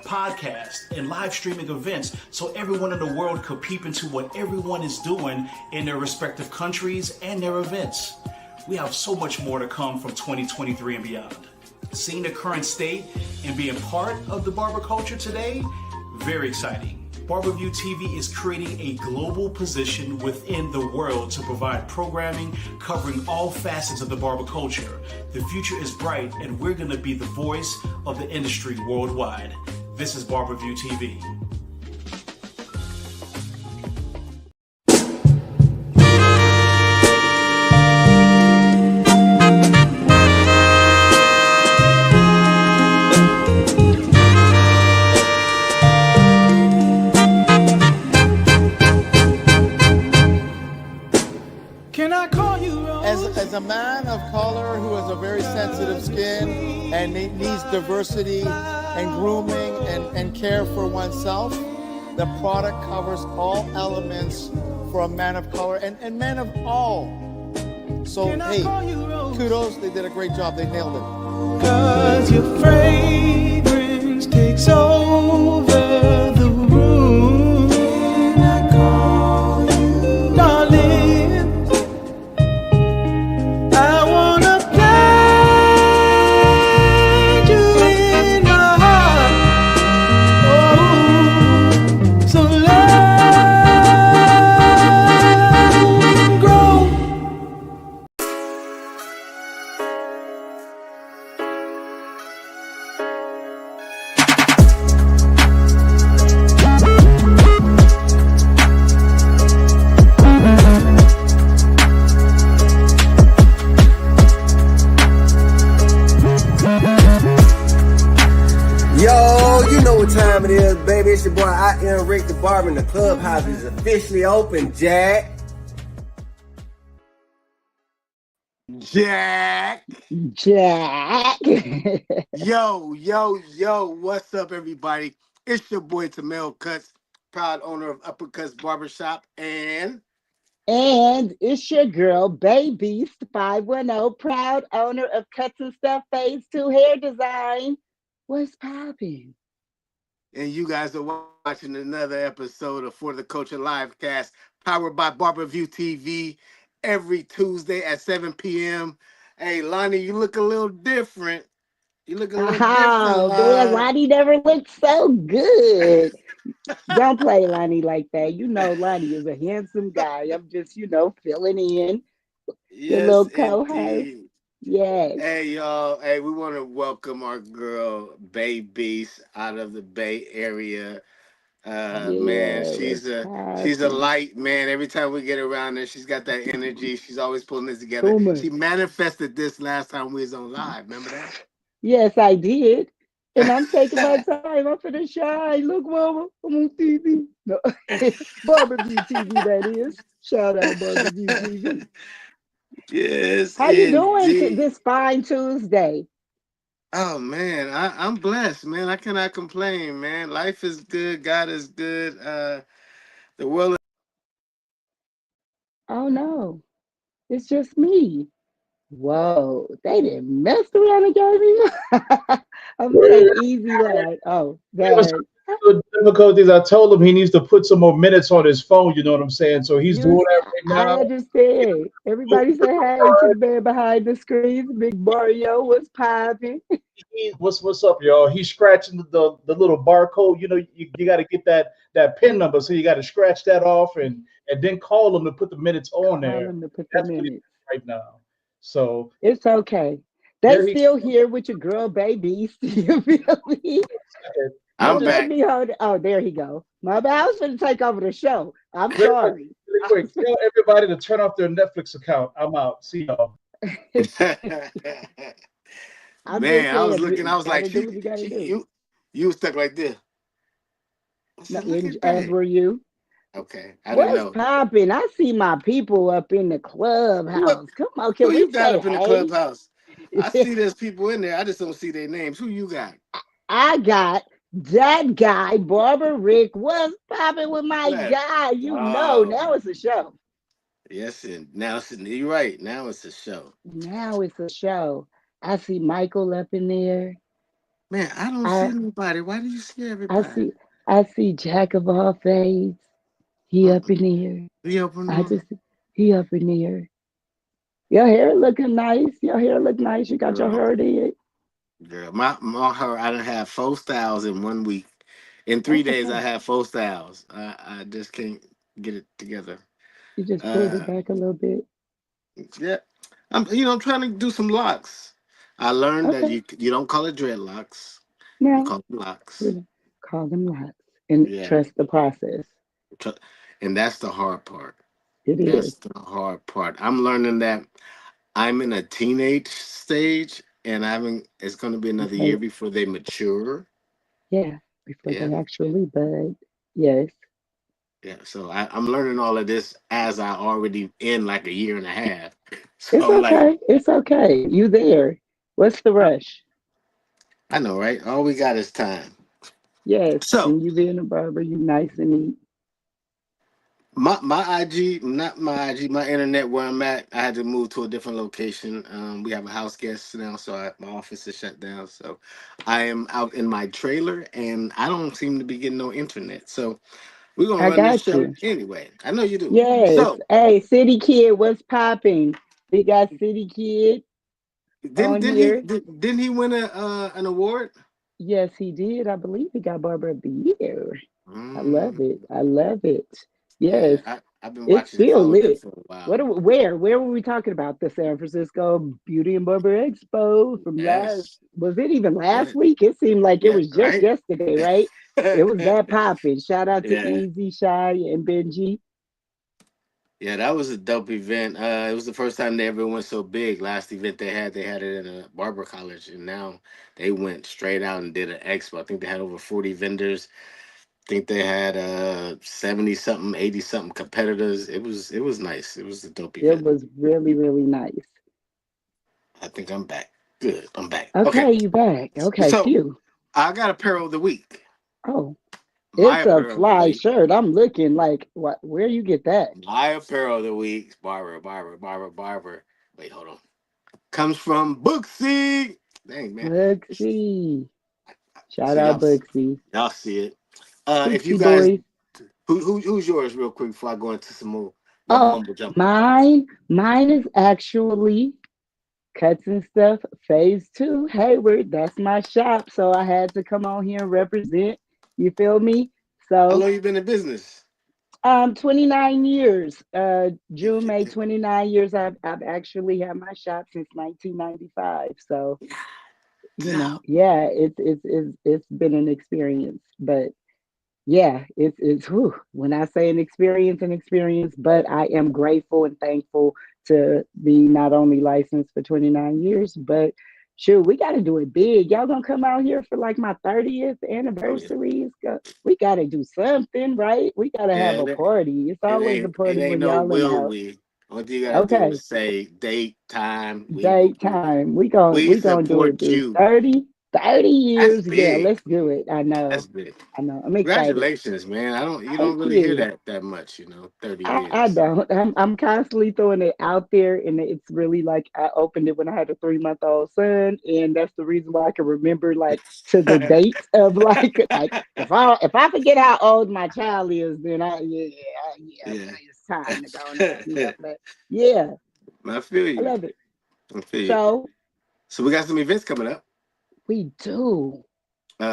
podcasts, and live streaming events so everyone in the world could peep into what everyone is doing in their respective countries and their events. We have so much more to come from 2023 and beyond. Seeing the current state and being part of the barber culture today, very exciting. Barberview TV is creating a global position within the world to provide programming covering all facets of the barber culture. The future is bright, and we're going to be the voice of the industry worldwide. This is Barberview TV. As a man of color who has a very sensitive skin and needs diversity and grooming and care for oneself, the product covers all elements for a man of color and men of all. So, hey, kudos. They did a great job. They nailed it. 'Cause your fragrance takes over the room. And I call you, darling. Time it is, baby. It's your boy, I am Rick the Barber, and the clubhouse is officially open, Jack. Jack. Yo, what's up, everybody? It's your boy, Tamel Cuts, proud owner of Uppercuts Barbershop, and it's your girl, Baby 510, proud owner of Cuts and Stuff Phase 2 Hair Design. What's poppin'? And you guys are watching another episode of For the Culture Livecast, powered by Barberview TV, every Tuesday at 7 p.m. Hey, Lonnie, you look a little different. You look a little different. Man, Lonnie never looked so good. Don't play Lonnie like that. You know Lonnie is a handsome guy. I'm just, filling in. Yes, little co-host. Yes. Hey, y'all. Hey, we want to welcome our girl, Bay Beast, out of the Bay Area. Man, she's a light, man. Every time we get around her, she's got that energy. She's always pulling this together. She manifested this last time we was on live. Remember that? Yes, I did. And I'm taking my time. I'm finna shine. Look, mama, I'm on TV. No. Barberview TV, that is. Shout out Barberview TV. Yes. How you doing this fine Tuesday? Oh man, I'm blessed, man. I cannot complain, man. Life is good. God is good. The world. Oh no, it's just me. Whoa, they didn't mess around and gave me. I'm like easy line. Oh, that. Difficulties. I told him he needs to put some more minutes on his phone. You know what I'm saying? So he's doing that right now. I understand. Everybody say hi to the man behind the screens. Big Mario, what's popping? What's up, y'all? He's scratching the little barcode. You know, you got to get that PIN number, so you got to scratch that off and then call him to put the minutes on there. That's what he's right now. So it's okay. They still here with your girl, Baby. You feel me? I'm back. Oh, there he go. My bad. I was going to take over the show. I'm sorry. Really quick, tell everybody to turn off their Netflix account. I'm out. See y'all. Man, I was looking. I was like, you was stuck right there. As were you. Okay, I didn't know. What's popping? I see my people up in the clubhouse. Come on, can we got up in the clubhouse? I see there's people in there. I just don't see their names. Who you got? I got that guy, Barber Rick. What's popping with my guy? Now it's a show. Yes, and now you're right. Now it's a show. I see Michael up in there. Man, I don't see I nobody. Why do you see I everybody? see I see Jack of all fades. He up Mm-mm. in here. You open I them? just he up in here. Your hair looking nice. Your hair look nice. You got your Girl, hair did. girl. My hair, I done have 4 styles in 1 week. In three That's days, I okay. have 4 styles. I just can't get it together. You just pulled it Uh, back a little bit. yeah. I'm trying to do some locks. I learned that Okay. you don't call it dreadlocks. You Now call them locks. we're gonna call them lots and Yeah. trust the process. Tr- And that's the hard part. It is. That's the hard part. I'm learning that I'm in a teenage stage, and it's going to be another year Okay. before they mature. Yeah. Before Yeah. they actually bud. Yes. Yeah. So I'm learning all of this as I already in like a year and a half. So It's I'm like, okay. It's okay. You there. What's the rush? I know, right? All we got is time. Yes. So And you being a barber, you nice and neat. my IG, not my IG, my internet where I'm at, I had to move to a different location. We have a house guest now, so my office is shut down. So I am out in my trailer, and I don't seem to be getting no internet. So we're gonna I run this got show you. anyway. I know you do. Yes. So Hey, City Kid, what's popping? We got City Kid didn't on didn't he here. did, didn't he win a an award? Yes, he did. I believe he got Barber of the Year. I love Mm, it. I love it. yeah, Yes, I've been it's watching and still following him lit. for a What? while. Where were we talking about? The San Francisco Beauty and Barber Expo from last. Yes, Was it even yeah, last week? It seemed like it yeah, was just right. yesterday, right? It was that popping. Shout out to Yeah. Easy Shy and Benji. Yeah, that was a dope event. It was the first time they ever went so big. Last event they had it in a barber college, and now they went straight out and did an expo. I think they had over 40 vendors. I think they had 70 something, 80 something competitors. It was nice. It was a dope It event. was really really nice. I think I'm back. Good, I'm back. Okay, Okay, you back. Okay, so phew. I got apparel of the week. Oh, My it's a apparel of the fly week. shirt. I'm looking like what? Where you get that? My apparel of the week. Barber. Wait, hold on. Comes from Booksy. Dang man. Booksy. Shout So out Booksy. y'all see it. If you Booksy guys, boys. who's yours, real quick, before I go into some more Oh, mumbo jumbo. mine is actually cuts and stuff. Phase two, Hayward. That's my shop. So I had to come on here and represent. You feel me? How So long you been in business? 29 years. Yeah, June, May, 29 years. I've actually had my shop since 1995. So, yeah, it's been an experience. But yeah, it's whew, when I say an experience, but I am grateful and thankful to be not only licensed for 29 years, but shoot, we got to do it big. Y'all gonna come out here for like my 30th Oh yeah. anniversary? We got to do something, right? We got to have Yeah, a party. It's always a it party ain't when no y'all in the will house. we. Only thing you gotta do Okay, is say date, time. We will date be there. time. We We gonna do it support big. you. 30 That's years. Yeah, big. let's do it. I That's know. big. I know. I'm excited. Congratulations, man. You don't Thank really hear you. that much, 30 I years. don't. I'm constantly throwing it out there, and it's really like I opened it when I had a 3-month-old son, and that's the reason why I can remember like to the date of like if I forget how old my child is, then Yeah. it's time to go on. But yeah, I feel I you. love it. I feel you. So So we got some events coming up. we do.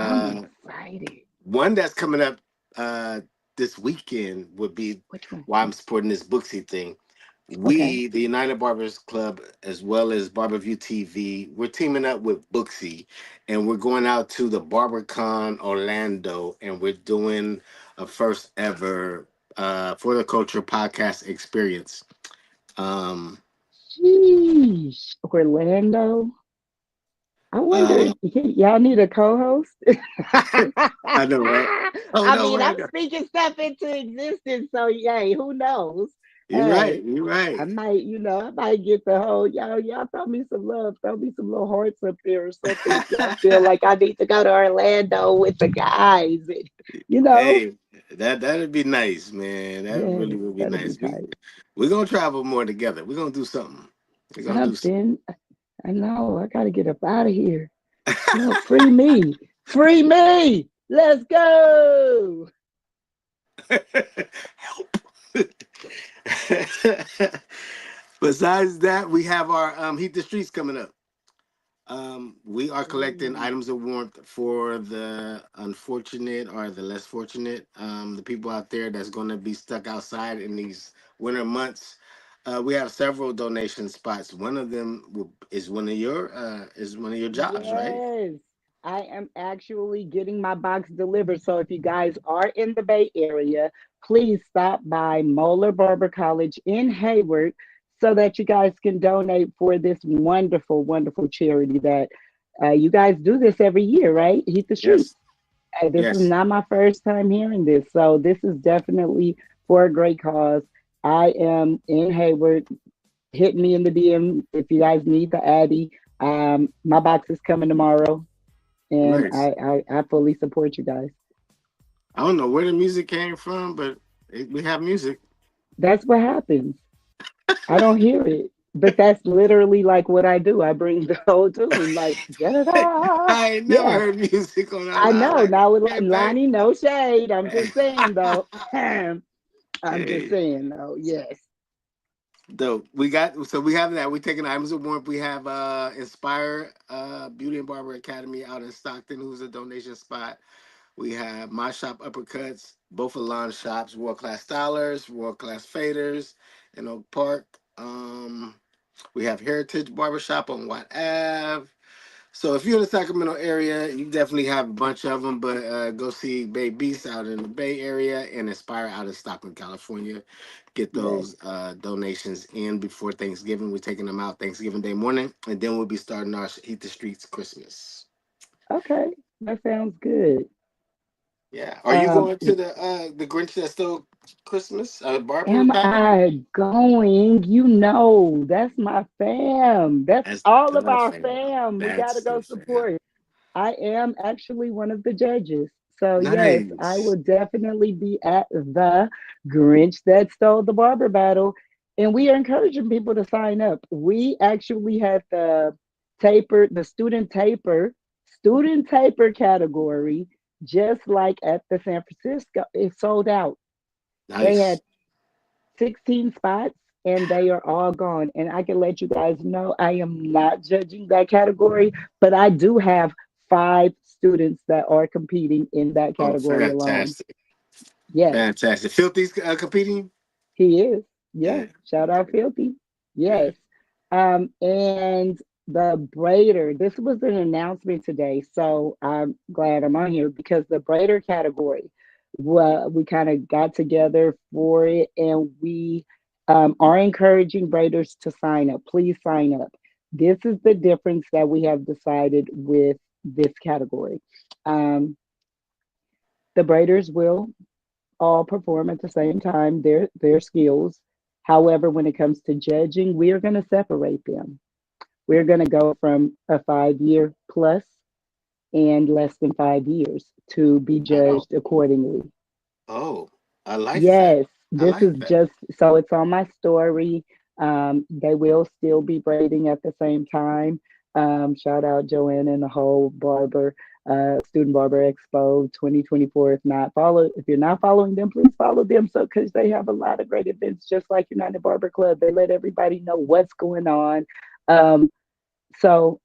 I'm Uh, excited. one that's coming up uh, this weekend would be Which one? why I'm supporting this Booksy thing. Okay. We, the United Barbers Club, as well as Barberview TV, we're teaming up with Booksy, and we're going out to the BarberCon Orlando, and we're doing a first ever for the culture podcast experience. Um, Sheesh, Orlando. I wonder, uh, y'all need a co-host? I know, right? Oh I no, mean, wait, I I'm got. speaking stuff into existence, so yay, who knows? You're right. Hey, You're right. I might get the whole y'all throw me some love, throw me some little hearts up there or something. If y'all feel like I need to go to Orlando with the guys, and, you know, Hey, that'd be nice, man. That really yes, would be that'll be nice. tight. We're gonna travel more together. We're gonna do something. We're gonna do something. Something. I know. I gotta get up out of here. Well, free me. Free me. Let's go. Help. Besides that, we have our Heat the Streets coming up. We are collecting Ooh, items of warmth for the unfortunate or the less fortunate, the people out there that's going to be stuck outside in these winter months. We have several donation spots. One of them is one of your jobs, right? yes. I am actually getting my box delivered. So if you guys are in the Bay Area, please stop by Moeller Barber College in Hayward so that you guys can donate for this wonderful, wonderful charity that you guys do this every year, right? Heat the Streets. Yes. This is Yes. not my first time hearing this. So this is definitely for a great cause. I am in Hayward. Hit me in the DM if you guys need the Addy. My box is coming tomorrow, and Nice. I fully support you guys. I don't know where the music came from, but we have music. That's what happens. I don't hear it, but that's literally like what I do. I bring the whole tune, like da da da. I ain't never Yeah, heard music on our I live know. like Now, that, babe. Lonnie, no shade. I'm just saying though. I'm just Hey, saying though. Yes. dope. We have that. We're taking items of warmth. We have Inspire Beauty and Barber Academy out in Stockton, who's a donation spot. We have My Shop Uppercuts, both are lawn shops, world class stylers, world class faders in Oak Park. We have Heritage Barbershop on Watt Ave. So if you're in the Sacramento area, you definitely have a bunch of them. But go see Bay Beast out in the Bay Area and Inspire out in Stockton, California. Get Yes. those donations in before Thanksgiving. We're taking them out Thanksgiving Day morning, and then we'll be starting our Heat the Streets Christmas. Okay. That sounds good. Yeah. Are you Um, going to the Grinch That Stole Christmas Barber Am Battle? I going? You know, that's my fam. That's That's all of the our fam. fam. We got to That's the go fam. support. I am actually one of the judges. So, yes, I Nice. will definitely be at the Grinch That Stole the Barber Battle. And we are encouraging people to sign up. We actually had the student taper category, just like at the San Francisco. It sold out. They Nice. had 16 spots and they are all gone. And I can let you guys know I am not judging that category, but I do have 5 students that are competing in that Oh, category alone. fantastic. Yes, Fantastic. Filthy's competing? he is. Yeah, Yeah. shout out Okay. Filthy. Good. Yes. And the braider, this was an announcement today, so I'm glad I'm on here because the braider category, well, we kind of got together for it, and we are encouraging braiders to sign up. Please sign up. This is the difference that we have decided with this category. Um, the braiders will all perform at the same time their skills. However, when it comes to judging, we are going to separate them. We're going to go from a 5 year plus and less than 5 years to be Oh, judged accordingly. oh, I like that. Yes, I this like is that. just so it's on my story. They will still be braiding at the same time. Shout out Joanna and the whole Student Barber Expo 2024. If you're not following them, please follow them. So because they have a lot of great events, just like United Barber Club, they let everybody know what's going on. Um, so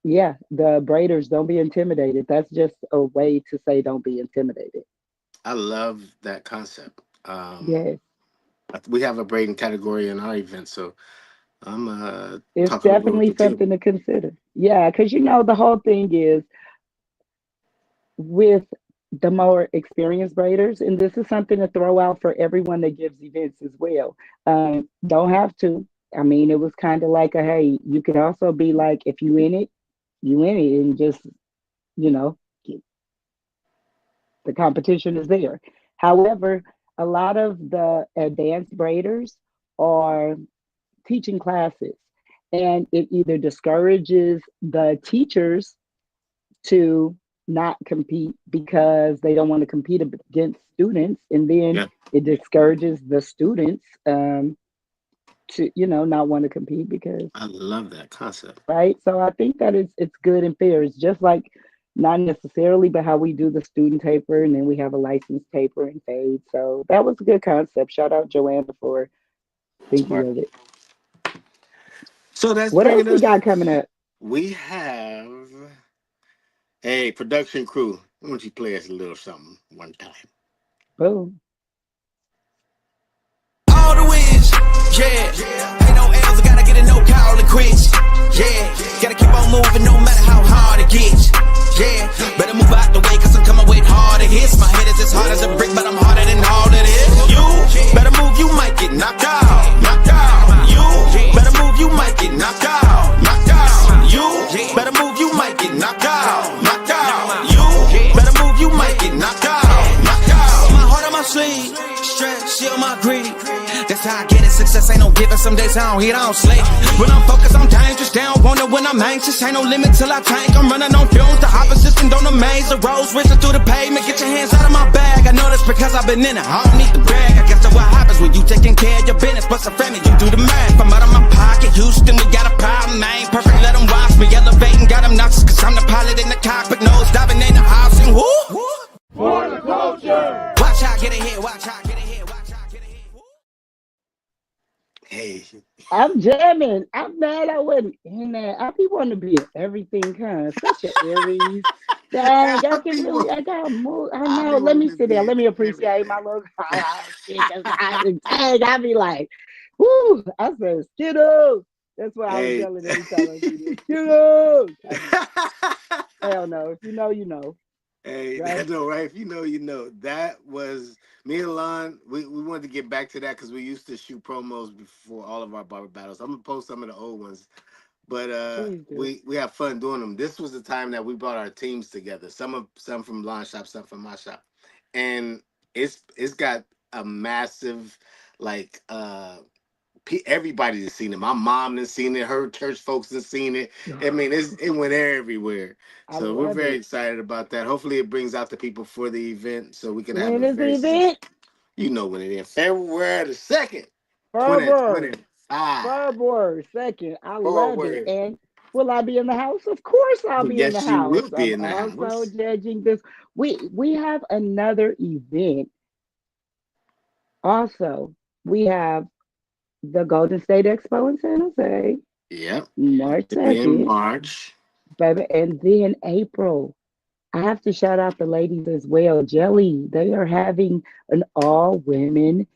yeah, the braiders don't be intimidated. That's just a way to say don't be intimidated. I love that concept. Yes. We have a braiding category in our event, so I'm It's talking over with definitely the team. something to consider. Yeah, because the whole thing is with the more experienced braiders, and this is something to throw out for everyone that gives events as well. Don't have to. I mean, it was kind of like a hey, you could also be like, if you in it, you in it, and just you know, the competition is there. However, a lot of the advanced braiders are teaching classes, and it either discourages the teachers to not compete because they don't want to compete against students, and then Yeah. it discourages the students to, not want to compete because, I love that concept. right? So I think that it's good and fair. It's just like not necessarily, but how we do the student taper and then we have a licensed taper and fade. So that was a good concept. Shout out Joanna for thinking Smart. of it. So that's What else bringing we us. got coming up? We have a production crew. Why don't you play us a little something one time? Boom. All the wins, yeah. Ain't no L's, I gotta get a no call and quits. Yeah, gotta keep on moving no matter how hard it gets. Yeah, better move out the way cause I'm coming with harder hits. My head is as hard as a brick, but I'm harder than all of this. You better move, you might get knocked out. Knocked out. You better move, you might get knocked out. Knocked out. You better move, you might get knocked out. Knocked out. You better move, you might get knocked out. Knocked out. My heart on my sleeve, stress, shield my greed. That's how I get it. Success ain't no given. Some days I don't hit, I don't sleep. When I'm focused, I'm dangerous. They don't want it when I'm anxious. Ain't no limit till I tank. I'm running on fumes. The opposition don't amaze. The roads racing through the pavement. Get your hands out of my bag. I know that's because I've been in it. I don't need to brag. I guess that's what happens when you taking care of your business. Plus a family, you do the math. I'm out of my pocket. Houston, we got a problem. I ain't perfect. Let them watch me elevating. Got them nauseous cause I'm the pilot in the cockpit. Nose diving in the housing. Woo! For the culture. Watch how I get it here. Watch how I get it here. Watch how I get it here. Woo! Hey, I'm jamming. I'm mad I wasn't in there. I be wanting to be in everything, kind of such an Aries. Dang, I gotta move. I I know. be Let me wanting to sit be there. Let in me appreciate everything. my little shit. Dang, I be like, whoo. I said, Skittles. That's what I was Hey. yelling every time I see this. Skittles. Hell no. If you know, you know. Hey, Right? that's all right. If you know, you know. That was me and Lon. We wanted to get back to that because we used to shoot promos before all of our barber battles. I'm gonna post some of the old ones, but Please do. we have fun doing them. This was the time that we brought our teams together. Some from Lon shop, some from my shop, and it's got a massive like everybody's seen it. My mom has seen it. Her church folks have seen it. I mean, it went everywhere. I So we're love very it. excited about that. Hopefully, it brings out the people for the event so we can have When a is the very event? you know when it is. February the 2nd, Barbers. 2025. Barbers. Second. I love it. Forward. And will I be in the house? Of course I'll be in the Yes, you house. will be I'm in the also house. judging this. We have another event. Also, we have the Golden State Expo in San Jose, Yep. March To be in 2nd, March. baby. And then April. I have to shout out the ladies as well. Jelly, they are having an all women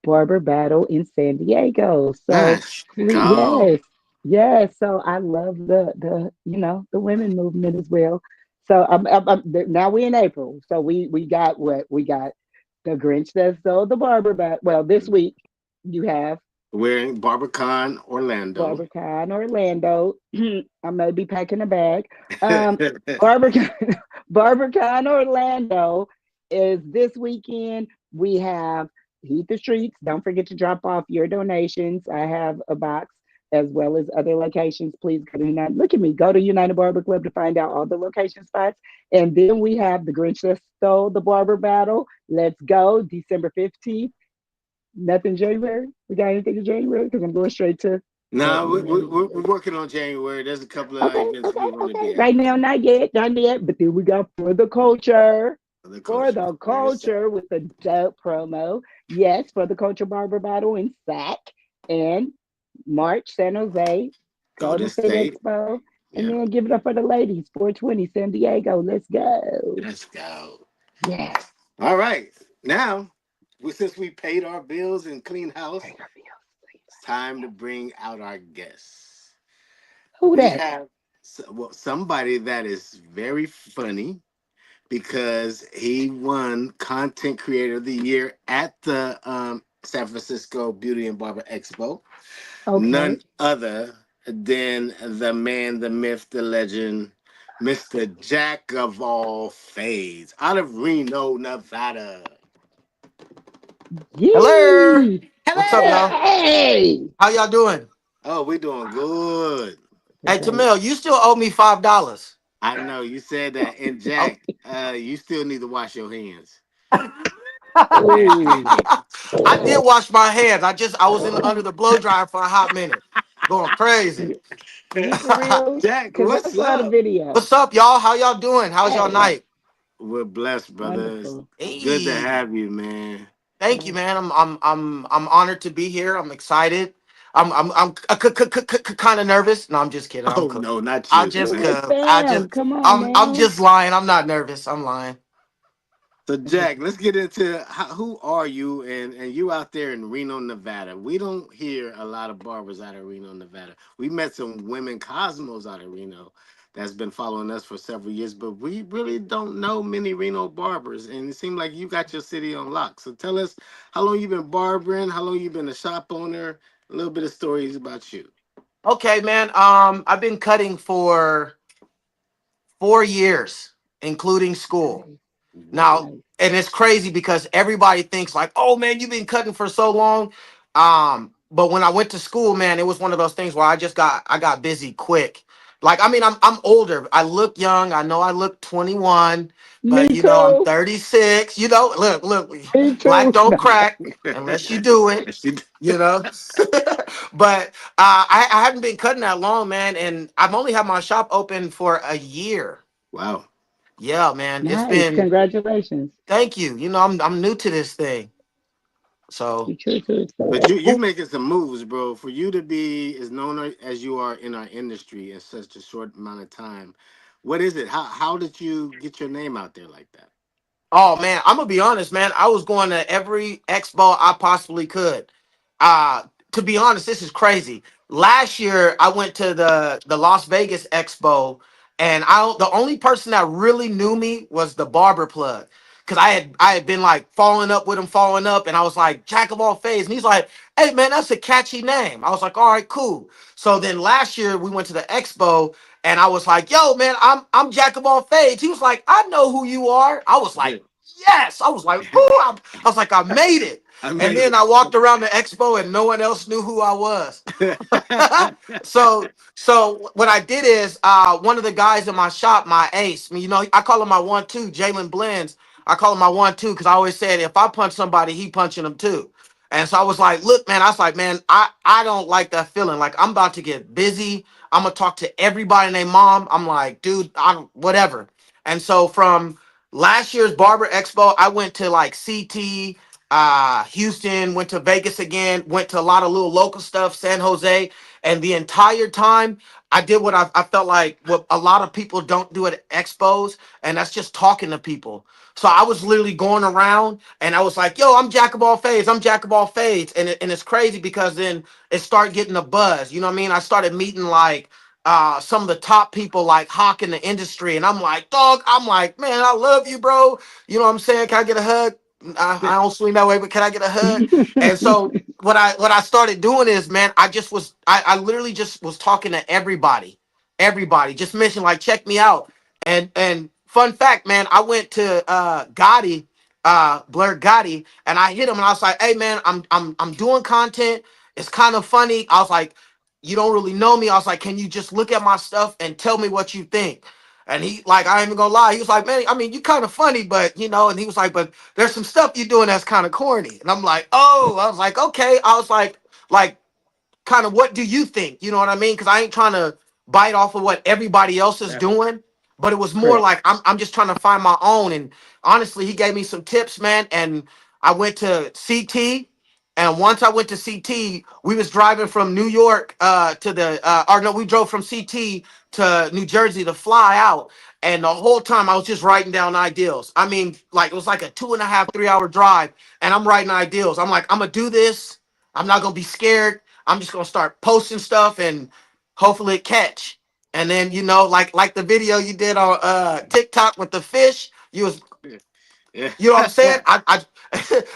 barber battle in San Diego. So Let's go. yes, yes. So I love the the women movement as well. So now we're in April. So we got what we got. The Grinch that stole the barber bat. Well, this week you have We're in BarberCon Orlando. BarberCon Orlando. I may be packing a bag. BarberCon, BarberCon Orlando is this weekend. We have Heat the Streets. Don't forget to drop off your donations. I have a box as well as other locations. Please go to United. Look at me. Go to United Barber Club to find out all the location spots. And then we have the Grinch that stole the barber battle. Let's go, December 15th. Nothing January. We got anything in January? Because I'm going straight to No, February. we're working on January. There's a couple of Okay, events we okay, want to okay. be at. Right now, not yet, not yet. But then we got for the culture. For the For culture. the Very excited. culture with the dope promo. Yes, for the culture barber battle in SAC and March, San Jose, Golden Golden State State. Expo. And Yeah. then give it up for the ladies, 420 San Diego. Let's go. Let's go. Yes. All right. Now, since we paid our bills and clean house, Pay our bills, it's please. time to bring out our guests. Who We that? have somebody that is very funny because he won Content Creator of the Year at the San Francisco Beauty and Barber Expo. Okay. None other than the man, the myth, the legend, Mr. Jack of all fades, out of Reno, Nevada. Hello. Yee. What's up, Hello. y'all? Hey. How y'all doing? Oh, we doing good. Hey, Okay. Tamil, you still owe me $5. I know you said that. And Oh, Jack, you still need to wash your hands. Ooh, I did wash my hands. I was in under the blow dryer for a hot minute, going crazy. you for real? Jack, Because I what's saw the up? video. What's up, y'all? How y'all doing? How's y'all Hey, night? We're blessed, brothers. wonderful. Good to Hey, have you, man. thank you, Yes. man. I'm honored to be here. I'm excited. I'm kind of nervous. No, I'm just kidding. I'm Oh cool. no, not I you, just Ooh, man. it's could. Sam. Come on I'm now. just lying. I'm not nervous. I'm lying. So Jack, let's get into who are you and you out there in Reno, Nevada. We don't hear a lot of barbers out of Reno, Nevada. We met some women cosmos out of Reno that's been following us for several years, but we really don't know many Reno barbers. And it seemed like you got your city on lock. So tell us how long you been barbering, how long you been a shop owner, a little bit of stories about you. Okay, man. I've been cutting for 4 years, including school. Nice, Now, Whoa. nice. and it's crazy because everybody thinks like, "Oh man, you've been cutting for so long." But when I went to school, man, it was one of those things where I got busy quick. Like, I mean, I'm older. I look young. I know I look 21, but Me you know, I'm too. 36. You know, look, Me black too. don't No. crack unless you do it. She- You know, but I haven't been cutting that long, man, and I've only had my shop open for a year. wow. Yeah, man, it's Nice. been. Congratulations. Thank you. You know, I'm new to this thing. So Be true to But yourself. you who making some moves, bro. For you to be as known as you are in our industry in such a short amount of time, what is it? How did you get your name out there like that? Oh man, I'm gonna be honest, man. I was going to every expo I possibly could. Uh to be honest, this is crazy. Last year I went to the Las Vegas expo and the only person that really knew me was the barber plug. Cause I had been like following up with him, following up, and I was like, Jack of all fades. And he's like, hey man, that's a catchy name. I was like, all right, cool. So then last year we went to the expo and I was like, yo, man, I'm Jack of all fades. He was like, I know who you are. I was like, yes. I was like, ooh, I was like, I made it. I And made then I walked around the expo and no one else knew who I was. it. So what I did is one of the guys in my shop, my ace, you know, I call him my 1-2, Jalen Blends. I call him my 1-2 because I always said if I punch somebody, he punching them too. And so I was like, look, man, I was like, man, I don't like that feeling. Like I'm about to get busy. I'm gonna talk to everybody and their mom. I'm like, dude, I'm whatever. And so from last year's Barber Expo, I went to like CT, Houston, went to Vegas again, went to a lot of little local stuff, San Jose, and the entire time I did what I felt like what a lot of people don't do at expos, and that's just talking to people. So I was literally going around and I was like, yo, I'm Jack of all fades. I'm Jack of all fades. And it's crazy because then it started getting a buzz. You know what I mean? I started meeting like some of the top people like Hawk in the industry. And I'm like, dog, I'm like, man, I love you, bro. You know what I'm saying? Can I get a hug? I don't swing that way, but can I get a hug? And so what I started doing is, man, I literally just was talking to everybody, just mentioned like, check me out. And fun fact, man, I went to Gotti, Blur Gotti, and I hit him and I was like, hey man, I'm doing content. It's kind of funny. I was like, you don't really know me. I was like, can you just look at my stuff and tell me what you think? And he like, I ain't even gonna lie. He was like, man, I mean, you kind of funny, but you know, and he was like, but there's some stuff you're doing that's kind of corny. And I'm like, oh, I was like, okay. I was like, kind of what do you think? You know what I mean? Because I ain't trying to bite off of what everybody else is Definitely. doing, but it was more Correct. like I'm just trying to find my own. And honestly, he gave me some tips, man. And I went to CT. And once I went to CT, we was driving from New York to the or no, we drove from CT to New Jersey to fly out. And the whole time I was just writing down ideals. I mean, like it was like a 2.5, 3 hour drive, and I'm writing ideals. I'm like, I'm gonna do this. I'm not gonna be scared. I'm just gonna start posting stuff and hopefully it catch. And then you know, like the video you did on TikTok with the fish, Yeah. you know what I'm saying? I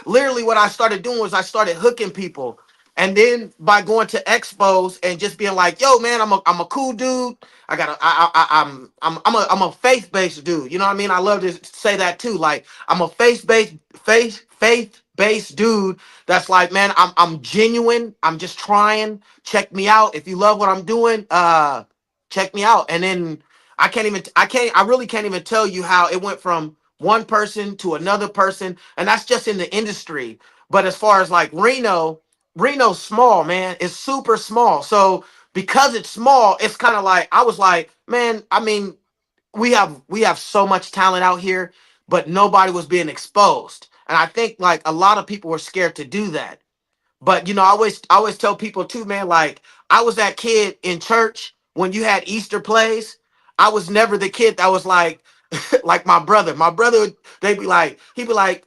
literally what I started doing was I started hooking people. And then by going to expos and just being like, "Yo, man, I'm a cool dude. I got a I'm a faith based dude. You know what I mean? I love to say that too. Like I'm a faith based dude. That's like, man, I'm genuine. I'm just trying. Check me out. If you love what I'm doing, check me out. And then I really can't even tell you how it went from one person to another person, and that's just in the industry. But as far as like Reno's small, man. It's super small. So because it's small, it's kind of like I was like, man, I mean, we have so much talent out here, but nobody was being exposed. And I think like a lot of people were scared to do that. But I always tell people too, man, like I was that kid in church when you had Easter plays. I was never the kid that was like like my brother. My brother they'd be like, he'd be like,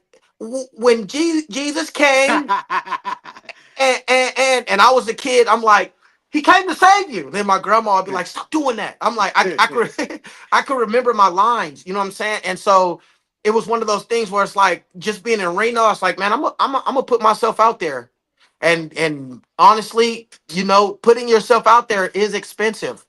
When Jesus came and I was a kid, I'm like, he came to save you. Then my grandma would be like, stop doing that. I'm like, I could I could remember my lines, you know what I'm saying? And so it was one of those things where it's like just being in Reno, it's like, man, I'm gonna put myself out there. And honestly, putting yourself out there is expensive.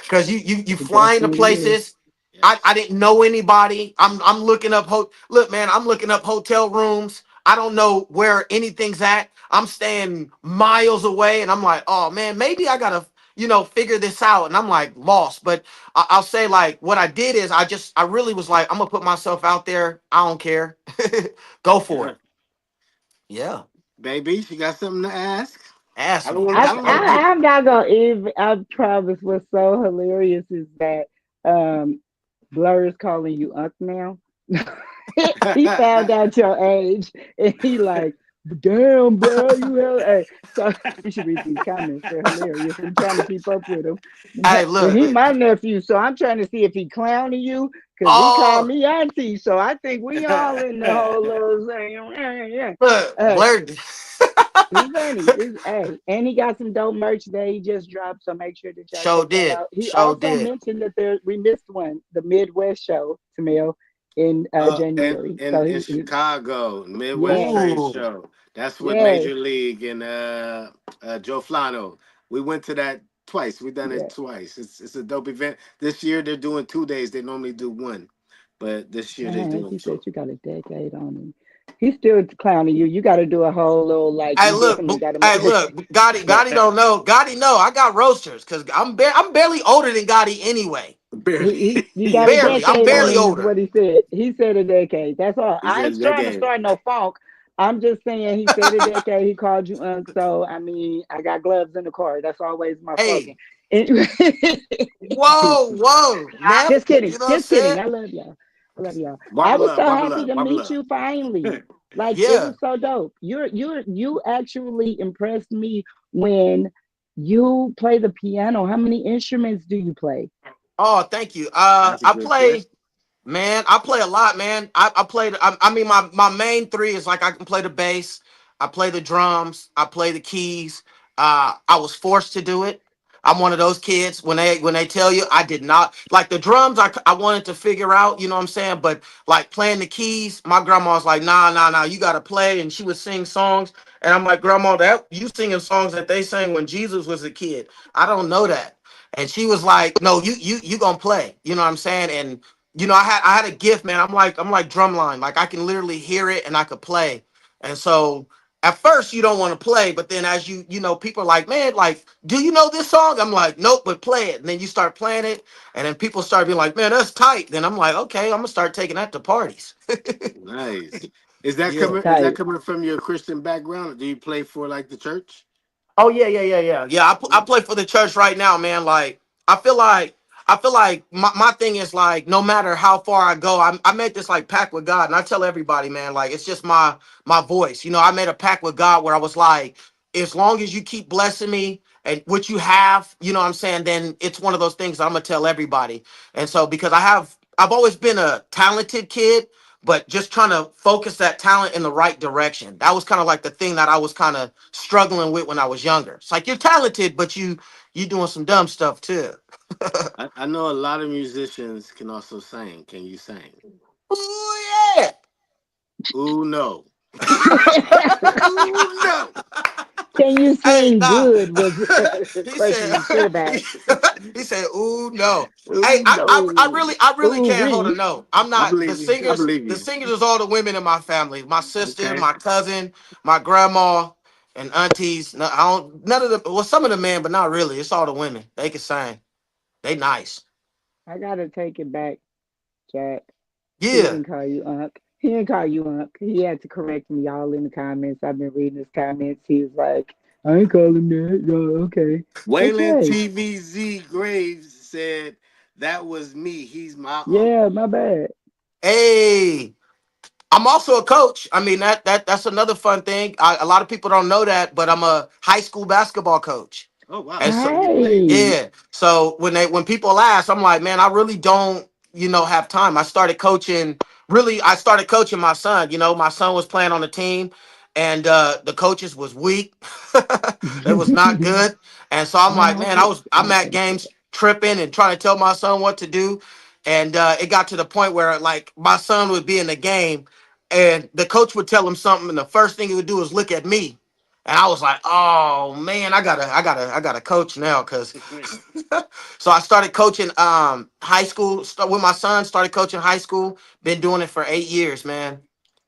Because you It fly into definitely is. places. I didn't know anybody. I'm looking up look, man, I'm looking up hotel rooms. I don't know where anything's at. I'm staying miles away, and I'm like, oh man, maybe I gotta, figure this out. And I'm like lost. But I'll say like what I did is I really was like, I'm gonna put myself out there. I don't care. Go for it. Yeah. Baby, she got something to ask. I Ask don't me. want. I, I Ask don't away. want to. I'm not gonna even. Travis, what's so hilarious is that um, Blur is calling you Unc now. He found out your age, and he like, damn, bro, you hell. Hey, so you should read these comments. They're hilarious. I'm trying to keep up with him, Hey, and look. he my nephew, so I'm trying to see if he clowning you because he called Oh, me auntie. So I think we all in the whole little thing. Yeah. look, Hey, Blur. he funny. Hey, and he got some dope merch that he just dropped. So make sure that y'all Show check that did. out. He Show also did. mentioned that we missed one, the Midwest show, Tamil, in in January. in So in he Chicago, Midwest yes, Trade Ooh. Show. That's with yes, Major League and Joe Flano. We went to that twice. We done it yeah. twice. It's a dope event. This year they're doing 2 days. They normally do one, but this year they're Man, doing he said two. you got a decade on him. He's still clowning you. You got to do a whole little like. Hey, You look. definitely got to Hey, make. look. Gotti don't know. Gotti know. I got roasters because I'm barely older than Gotti anyway. Barely. You got a Yes, Barely. I'm decade on barely him, is older. what he said. He said a decade. That's all. he I said ain't trying to decade. start no funk. I'm just saying he said a decade. He called you Unc. So I mean, I got gloves in the car. That's always my slogan. Hey. And- Whoa. Now, just kidding. you know what I'm Just kidding. saying? I love y'all. I love y'all. I Barbara was love, so Barbara happy love, to Barbara meet love. you finally. Like it Yeah. was so dope. You actually impressed me when you play the piano. How many instruments do you play? Oh, thank you. That's a I good play. question. Man, I play a lot, man. I played. I mean, my main three is like I can play the bass, I play the drums, I play the keys. I was forced to do it. I'm one of those kids when they tell you I did not like the drums. I wanted to figure out, you know what I'm saying. But like playing the keys, my grandma was like, nah, you gotta play, and she would sing songs, and I'm like, Grandma, that you singing songs that they sang when Jesus was a kid. I don't know that. And she was like, no, you gonna play, you know what I'm saying. And I had a gift, man. I'm like drumline. Like I can literally hear it and I could play. And so at first you don't want to play, but then as people are like, man, like, do you know this song? I'm like, nope, but play it. And then you start playing it, and then people start being like, man, that's tight. Then I'm like, okay, I'm gonna start taking that to parties. Nice. Is that Yeah. coming? Is that Type. coming from your Christian background? Or do you play for like the church? Oh yeah. Yeah, I play for the church right now, man. Like I feel like my thing is like no matter how far I go, I made this like pact with God, and I tell everybody, man, like it's just my voice. I made a pact with God where I was like, as long as you keep blessing me and what you have, you know what I'm saying, then it's one of those things that I'm gonna tell everybody. And so because I've always been a talented kid, but just trying to focus that talent in the right direction. That was kind of like the thing that I was kind of struggling with when I was younger. It's like you're talented, but you doing some dumb stuff too. I know a lot of musicians can also sing. Can you sing? Ooh yeah. Ooh no. Ooh no. Can you Hey, sing nah. good? Was a he question said you should have he, asked. he said, ooh no. Hey, Ooh I really Ooh can't hold a wee. note. I'm I not the believe you. I singers. believe The you. singers is all the women in my family. My sister, Okay. my cousin, my grandma, and aunties. No, I don't none of the well, some of the men, but not really. It's all the women. They can sing. They nice. I gotta take it back, Jack. He Yeah. didn't call you Unc. He didn't call you Unc. He had to correct me all in the comments. I've been reading his comments. He was like, I ain't call him that. No, okay. Wayland Okay. TVZ Graves said that was me. He's my Yeah, uncle. my bad. Hey, I'm also a coach. I mean that's another fun thing. A lot of people don't know that, but I'm a high school basketball coach. Oh wow, And so so you played. Hey. yeah, so when people ask, I'm like, man, I really don't have time. I started coaching my son. My son was playing on the team, and the coaches was weak. They was not good, and so I'm like, man, I'm at Okay. games tripping and trying to tell my son what to do, and it got to the point where like my son would be in the game, and the coach would tell him something, and the first thing he would do is look at me, and I was like, oh man, I gotta coach now, cause so I started coaching high school with my son. Started coaching high school. Been doing it for 8 years, man.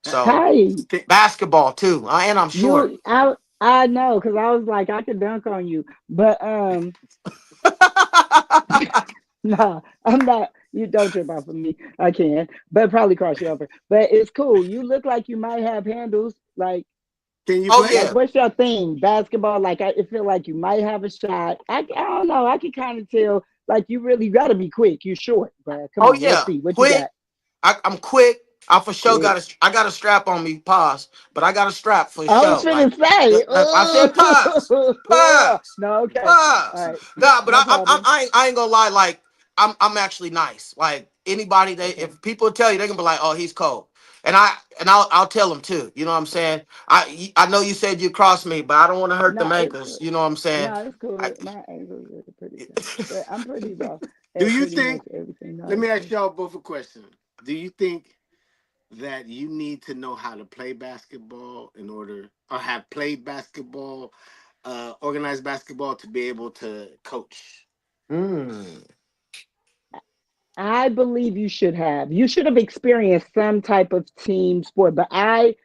So Hey, basketball too, and I'm short. I know, because I was like, I could dunk on you. But no, I'm not. You don't trip off of me. I can, but probably cross you over. But it's cool. You look like you might have handles. Can you Oh play? Like, yeah, what's your thing? Basketball? Like, I feel like you might have a shot. I don't know. I can kind of tell. Like, you really got to be quick. You short, bro. Come oh on, let's yeah, see what you quick. got. I'm quick. I for sure Quick. I got a strap on me. Pause. But I got a strap for I was sure. Like finna say, I said, pause, pause, no, okay, all pause. right, Nah, but no problem. I ain't gonna lie. Like I'm actually nice. Like anybody, Okay, if people tell you, they can be like, oh, he's cold. And I'll tell them too. You know what I'm saying? I know you said you crossed me, but I don't want to hurt no, them it's ankles. cool. You know what I'm saying? No, it's I, cool. My angles are pretty simple, but I'm pretty raw Do at you pretty much think? everything. Let me ask Honestly, y'all both a question. Do you think that you need to know how to play basketball in order, or have played basketball, organized basketball to be able to coach? mm, I believe you should have. You should have experienced some type of team sport, but I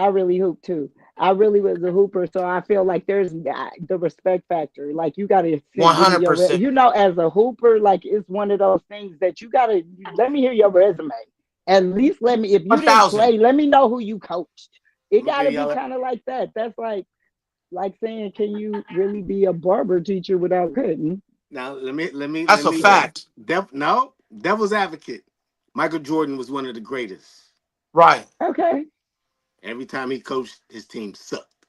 really hoop too. I really was a hooper, so I feel like there's the respect factor. Like you got to give me your, 100%, as a hooper, like it's one of those things that you got to let me hear your resume. At least let me, if you didn't 1,000. play, let me know who you coached. It I'm gonna got give to be y'all. kind of like that. That's like saying, can you really be a barber teacher without cutting? Now let That's a me. Yeah. fact. No, devil's advocate. Michael Jordan was one of the greatest. Right. Okay. Every time he coached, his team sucked.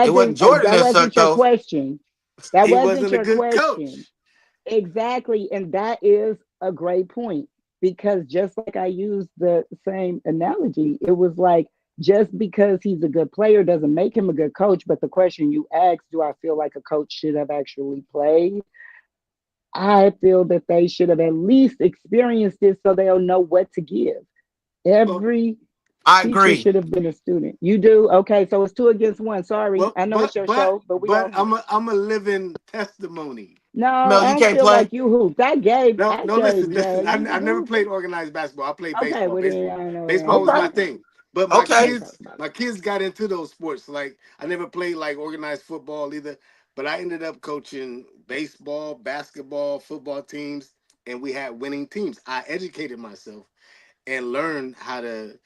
It wasn't Jordan That that sucked wasn't your though. question. That He wasn't wasn't a your good question. coach. Exactly. And that is a great point because just like I used the same analogy, it was like just because he's a good player doesn't make him a good coach. But the question you asked, do I feel like a coach should have actually played? I feel that they should have at least experienced it so they'll know what to give. Well, Every I teacher agree. should have been a student. You do? Okay, so it's two against one. Sorry. well, I know it's your show, but we but on here. I'm a living testimony. No, Mel, I you don't can't feel play. like you hooped. No, I no, gave listen. you was I've never played hooping. organized basketball. I played Okay, baseball. well then I don't know what Baseball I'm was talking my Okay. about. thing. But Okay. Can't talk about my kids got into those sports. Like I never played like organized football either. But I ended up coaching baseball, basketball, football teams, and we had winning teams. I educated myself and learned how to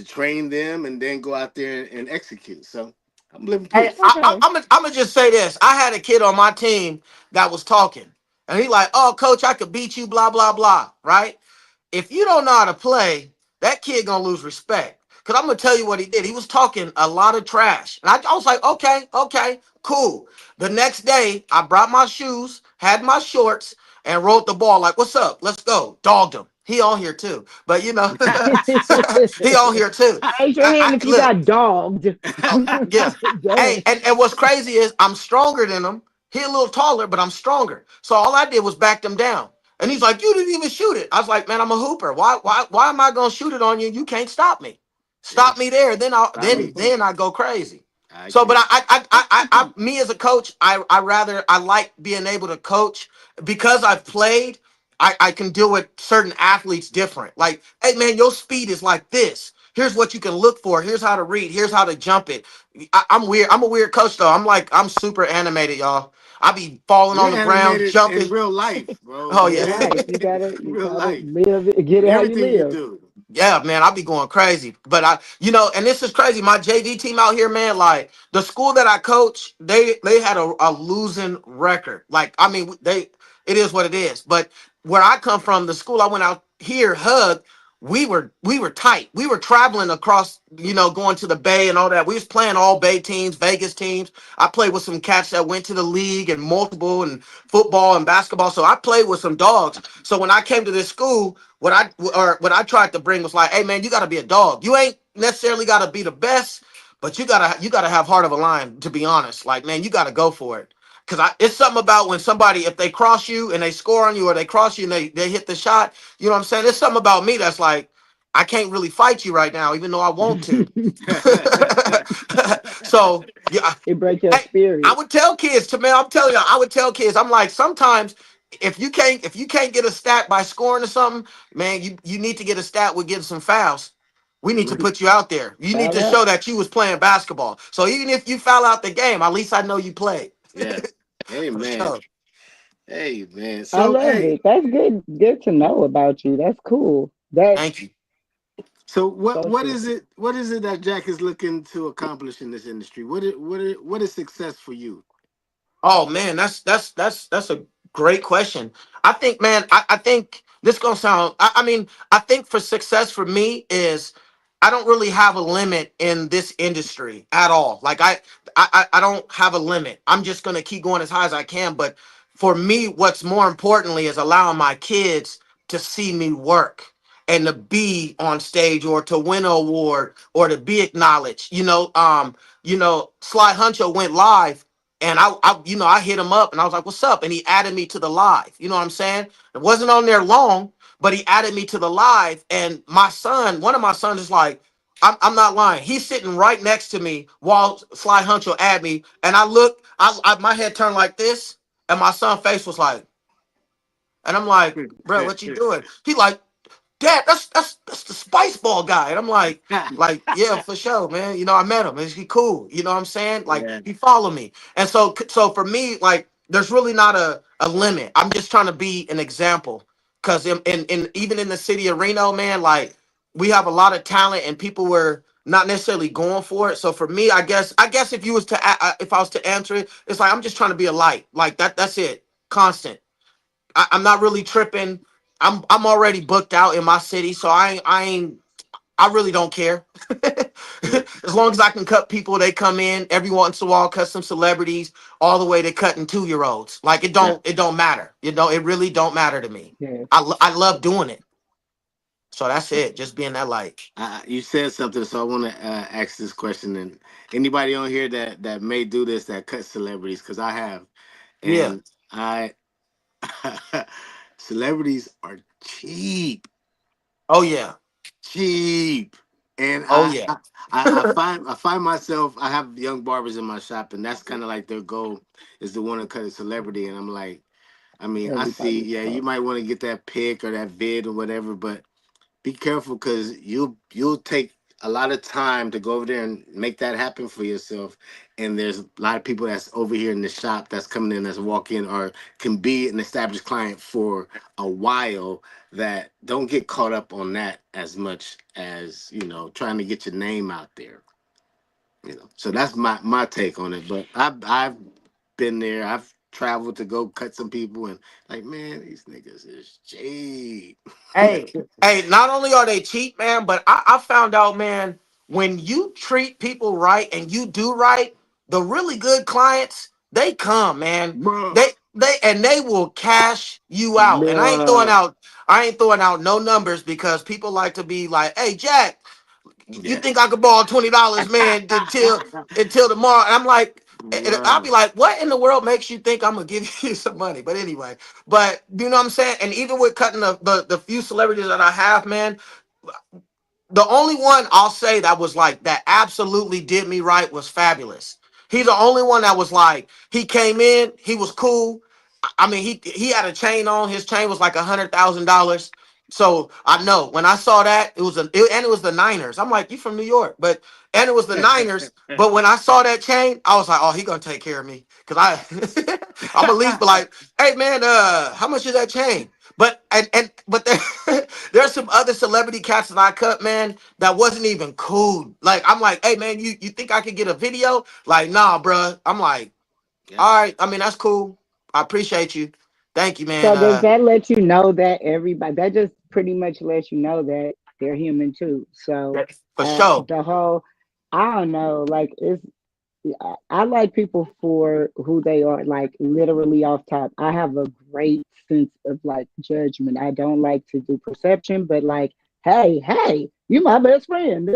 train them, and then go out there and execute. So I'm living Hey, it. proof. Okay. I'm gonna just say this. I had a kid on my team that was talking, and he like, "Oh, coach, I could beat you." Blah blah blah. Right? If you don't know how to play, that kid gonna lose respect. Cause I'm gonna tell you what he did. He was talking a lot of trash, and I was like, "Okay, okay, cool." The next day, I brought my shoes, had my shorts, and rolled the ball. Like, "What's up? Let's go." Dogged him. He on here too, but he on here too. Raise your hand if you Look, got dogged. oh, yeah. Duh. Hey, and what's crazy is I'm stronger than him. He a little taller, but I'm stronger. So all I did was back them down. And he's like, "You didn't even shoot it." I was like, "Man, I'm a hooper. Why am I gonna shoot it on you? You can't stop me. Yeah, Stop me there. Then I'll I Great then mean, point. then I go crazy." I So, but agree. That's a good point. me as a coach, I like being able to coach because I've played. I can deal with certain athletes different. Like, hey man, your speed is like this. Here's what you can look for. Here's how to read. Here's how to jump it. I'm weird. I'm a weird coach though. I'm super animated, y'all. I be falling We on the ground, animated in jumping. real life, bro. Oh yeah. Right. You Real gotta life. live it, get And it how you everything you live. do. Yeah, man, I be going crazy. But and this is crazy. My JV team out here, man, like the school that I coach, they had a losing record. Like, I mean, it is what it is. But where I come from, the school I went out here, Hug, we were tight. We were traveling across, going to the Bay and all that. We was playing all Bay teams, Vegas teams. I played with some cats that went to the league and multiple and football and basketball. So I played with some dogs. So when I came to this school, what I tried to bring was like, hey man, you gotta be a dog. You ain't necessarily gotta be the best, but you gotta have heart of a lion, to be honest. Like, man, you gotta go for it. Cause it's something about when somebody, if they cross you and they score on you, or they cross you and they hit the shot, you know what I'm saying? There's something about me that's like, I can't really fight you right now, even though I want to. So yeah, It breaks your I spirit. would tell kids to man, I'm telling you, I would tell kids, I'm like, sometimes if you can't get a stat by scoring or something, man, you need to get a stat with getting some fouls. We need to put you out there. You need Foul to out. show that you was playing basketball. So even if you foul out the game, at least I know you played. Yeah. For Amen. sure. Amen. I So love hey, it. That's good to know about you. That's cool. That's Thank you. so what social. is it? What is it that Jack is looking to accomplish in this industry? What is success for you? Oh man, that's a great question. I think, man, I think this gonna sound. I mean, I think for success for me is I don't really have a limit in this industry at all. Like I don't have a limit. I'm just gonna keep going as high as I can. But for me, what's more importantly is allowing my kids to see me work and to be on stage or to win an award or to be acknowledged. Sly Huncho went live and I hit him up and I was like, "What's up?" And he added me to the live. You know what I'm saying? It wasn't on there long, but he added me to the live. And one of my sons is like, I'm not lying. He's sitting right next to me while Sly Huncho add me. And I look, my head turned like this, and my son's face was like, and I'm like, "Bro, what you doing?" He like, "Dad, that's the Spice Ball guy." And I'm like, yeah, for sure, man. I met him. Is he cool? You know what I'm saying? Like, Yeah. he followed me. And so for me, like, there's really not a limit. I'm just trying to be an example. Cause in even in the city of Reno, man, like we have a lot of talent and people were not necessarily going for it. So for me, I guess if you was to if I was to answer it, it's like I'm just trying to be a light. Like that's it. Constant. I'm not really tripping. I'm already booked out in my city, so I really don't care. As long as I can cut people, they come in every once in a while, cut some celebrities, all the way to cutting 2-year-olds. Like Yeah. it don't matter. It really don't matter to me. Yeah. I love doing it. So that's it. Just being that light. You said something, so I want to ask this question. And anybody on here that may do this, that cut celebrities, because I have, Yeah. and I celebrities are cheap, Oh yeah. cheap, and Oh yeah. I find myself, I have young barbers in my shop, and that's kind of like their goal is to want to cut a celebrity, and I'm like, I mean, I see, Everybody's yeah, you tough. might want to get that pic or that vid or whatever, but be careful because you'll take a lot of time to go over there and make that happen for yourself. And there's a lot of people that's over here in the shop that's coming in, that's walk-in or can be an established client for a while, that don't get caught up on that as much as, trying to get your name out there. So that's my take on it. But I've been there. I've traveled to go cut some people, and like, man, these niggas is cheap. Hey, not only are they cheap, man, but I found out, man, when you treat people right and you do right, the really good clients, they come, man. Bruh. They will cash you out. And Bruh. I ain't throwing out no numbers because people like to be like, "Hey, Jack, you Yeah. think I could borrow $20, man, until tomorrow?" And I'm like, and I'll Bruh. be like, "What in the world makes you think I'm gonna give you some money?" But anyway, but you know what I'm saying? And even with cutting the few celebrities that I have, man, the only one I'll say that was like that absolutely did me right was Fabulous. He's the only one that was like, he came in, he was cool. I mean, he had a chain on. His chain was like $100,000. So I know when I saw that, and it was the Niners. I'm like, you from New York, but and it was the Niners. But when I saw that chain, I was like, oh, he gonna take care of me. Cause I'm at least be like, hey man, how much is that chain? But but there's some other celebrity cats that I cut, man, that wasn't even cool. Like I'm like, hey man, you think I could get a video? Like, nah, bruh. I'm like, Yeah. all right. I mean, that's cool. I appreciate you. Thank you, man. So does that let you know that everybody, that just pretty much lets you know that they're human too. So For sure. the whole, I don't know, like it's, I like people for who they are, like literally off top. I have a great sense of like judgment. I don't like to do perception, but like, hey, you my best friend.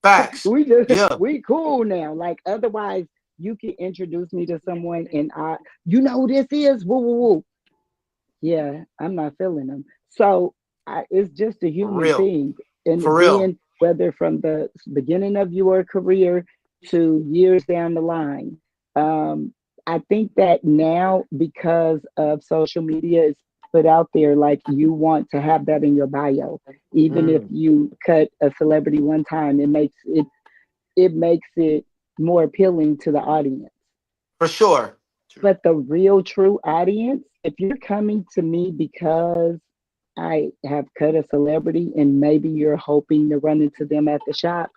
Facts. We just Yeah. we cool now. Like otherwise, you can introduce me to someone and you know who this is. Woo woo woo. Yeah, I'm not feeling them. So it's just a For human real. thing. And For real. then, whether from the beginning of your career to years down the line, um, I think that now, because of social media, it's put out there like you want to have that in your bio. Even if Mm, you cut a celebrity one time, it makes it more appealing to the audience. for sure. True. But the real true audience, if you're coming to me because I have cut a celebrity and maybe you're hoping to run into them at the shop,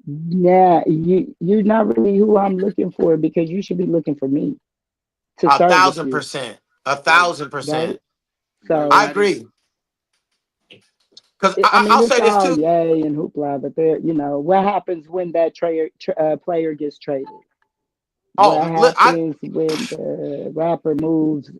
nah, you're not really who I'm looking for, because you should be looking for me to A service thousand you, percent. A Very, thousand right? percent. very, I So very agree. Because I mean, I'll it's say this all too. yay and hoopla, but there, what happens when that player gets traded? What Oh, look, happens when the rapper moves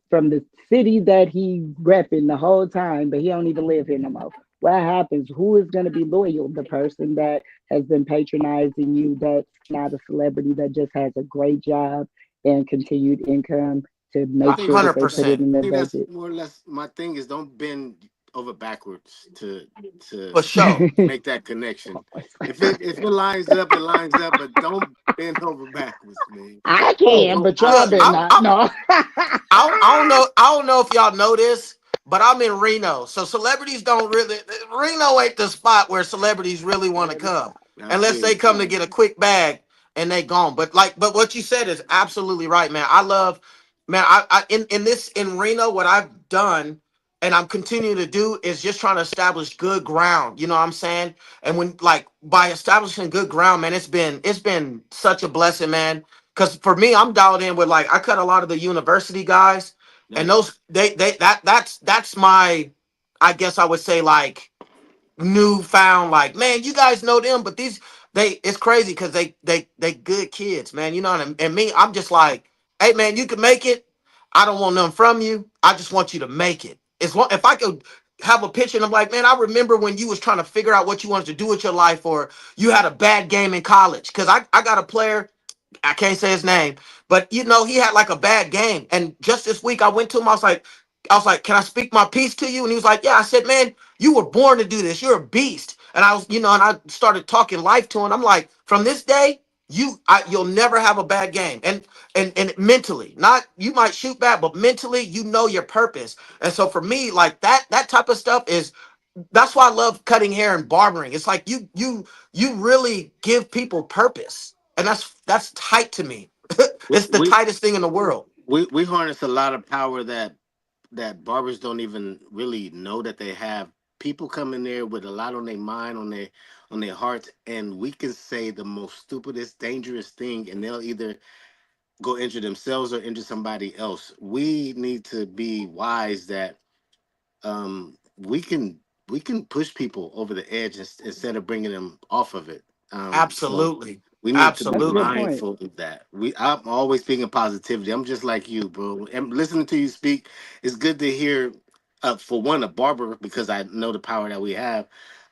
from the city that he repping the whole time, but he don't even live here no more? What happens? Who is going to be loyal? The person that has been patronizing you, that's not a celebrity, that just has a great job and continued income to I make think sure that that's, they put it 100%. in I their think that's budget. more or less my thing is don't bend over backwards to For sure. make that connection. If it lines up, it lines up, but don't bend over backwards, man. I Look, can, Don't but y'all look, better absolutely. not. No. I don't know. I don't know if y'all know this, but I'm in Reno, so celebrities don't really. Reno ain't the spot where celebrities really want to Let it come, stop. I unless feel they you. come to get a quick bag and they gone. But what you said is absolutely right, man. I love, man. I in Reno, what I've done and I'm continuing to do is just trying to establish good ground. You know what I'm saying? And when like by establishing good ground, man, it's been such a blessing, man. Because for me, I'm dialed in with like I cut a lot of the university guys, and Nice. those that's my, I guess I would say like newfound like, man, you guys know them, but these they it's crazy because they good kids, man. You know what I mean? And me, I'm just like, hey man, you can make it. I don't want nothing from you. I just want you to make it. It's one if I could have a picture and I'm like, man, I remember when you was trying to figure out what you wanted to do with your life, or you had a bad game in college. Cause I got a player, I can't say his name, but he had like a bad game. And just this week I went to him, I was like, can I speak my piece to you? And he was like, yeah. I said, man, you were born to do this. You're a beast. And I was, and I started talking life to him. I'm like, from this day, you'll never have a bad game. And mentally, not you might shoot bad, but mentally, you know your purpose. And so for me, like that type of stuff is that's why I love cutting hair and barbering. It's like you really give people purpose. And that's tight to me. It's the We tightest thing in the world. we harness a lot of power that barbers don't even really know that they have. People come in there with a lot on their mind, on their hearts, and we can say the most stupidest, dangerous thing, and they'll either go injure themselves or injure somebody else. We need to be wise that we can push people over the edge instead of bringing them off of it. So Absolutely. we need to be That's a good Absolutely. point. mindful of that. I'm always speaking positivity. I'm just like you, bro. And listening to you speak, it's good to hear. For one, a barber because I know the power that we have.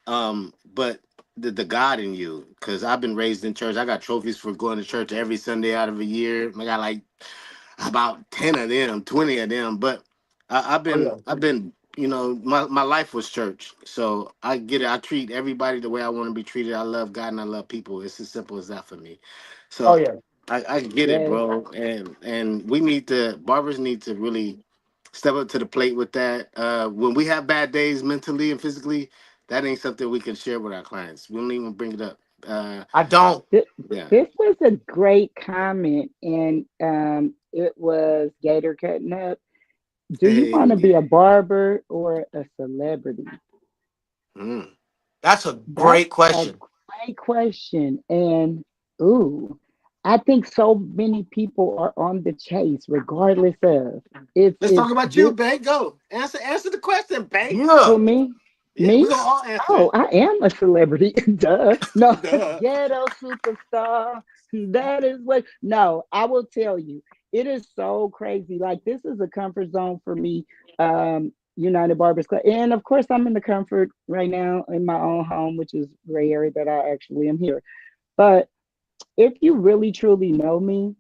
But the God in you, because I've been raised in church. I got trophies for going to church every Sunday out of a year. I got like about 10 of them, 20 of them. But Oh yeah. I've been, my life was church. So I get it. I treat everybody the way I want to be treated. I love God and I love people. It's as simple as that for me. Oh So yeah. I get it, Yes. bro. And barbers need to really step up to the plate with that. When we have bad days mentally and physically, that ain't something we can share with our clients. We don't even bring it up. I don't. Th- Yeah. This was a great comment, and it was Gator cutting up. Do you want to be Hey. a barber or a celebrity? Mm. That's a That's great a question. great question. And ooh, I think so many people are on the chase, regardless of Let's talk it's about you, this Bay. Go. Answer the question, Bay. Yeah. who me? Yeah, we're Me? gonna all answer Oh, it. I am a celebrity. Duh. No, Duh. ghetto superstar. That is what. No, I will tell you, it is so crazy. Like this is a comfort zone for me. United Barbers Club, and of course, I'm in the comfort right now in my own home, which is gray area that I actually am here. But if you really truly know me,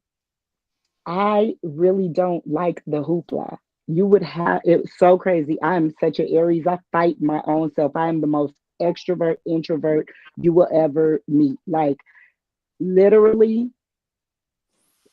I really don't like the hoopla. You would have it's so crazy. I'm such an Aries. I fight my own self. I am the most extrovert introvert you will ever meet. Like literally,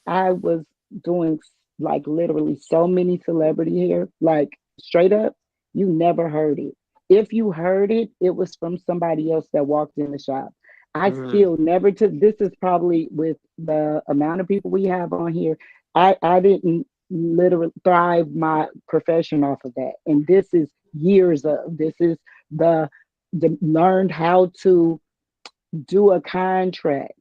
I was doing like literally so many celebrity hair, like straight up, you never heard it. If you heard it, it was from somebody else that walked in the shop. I Mm. still never took this is probably with the amount of people we have on here. I didn't literally thrive my profession off of that. And this is years of this is the learned how to do a contract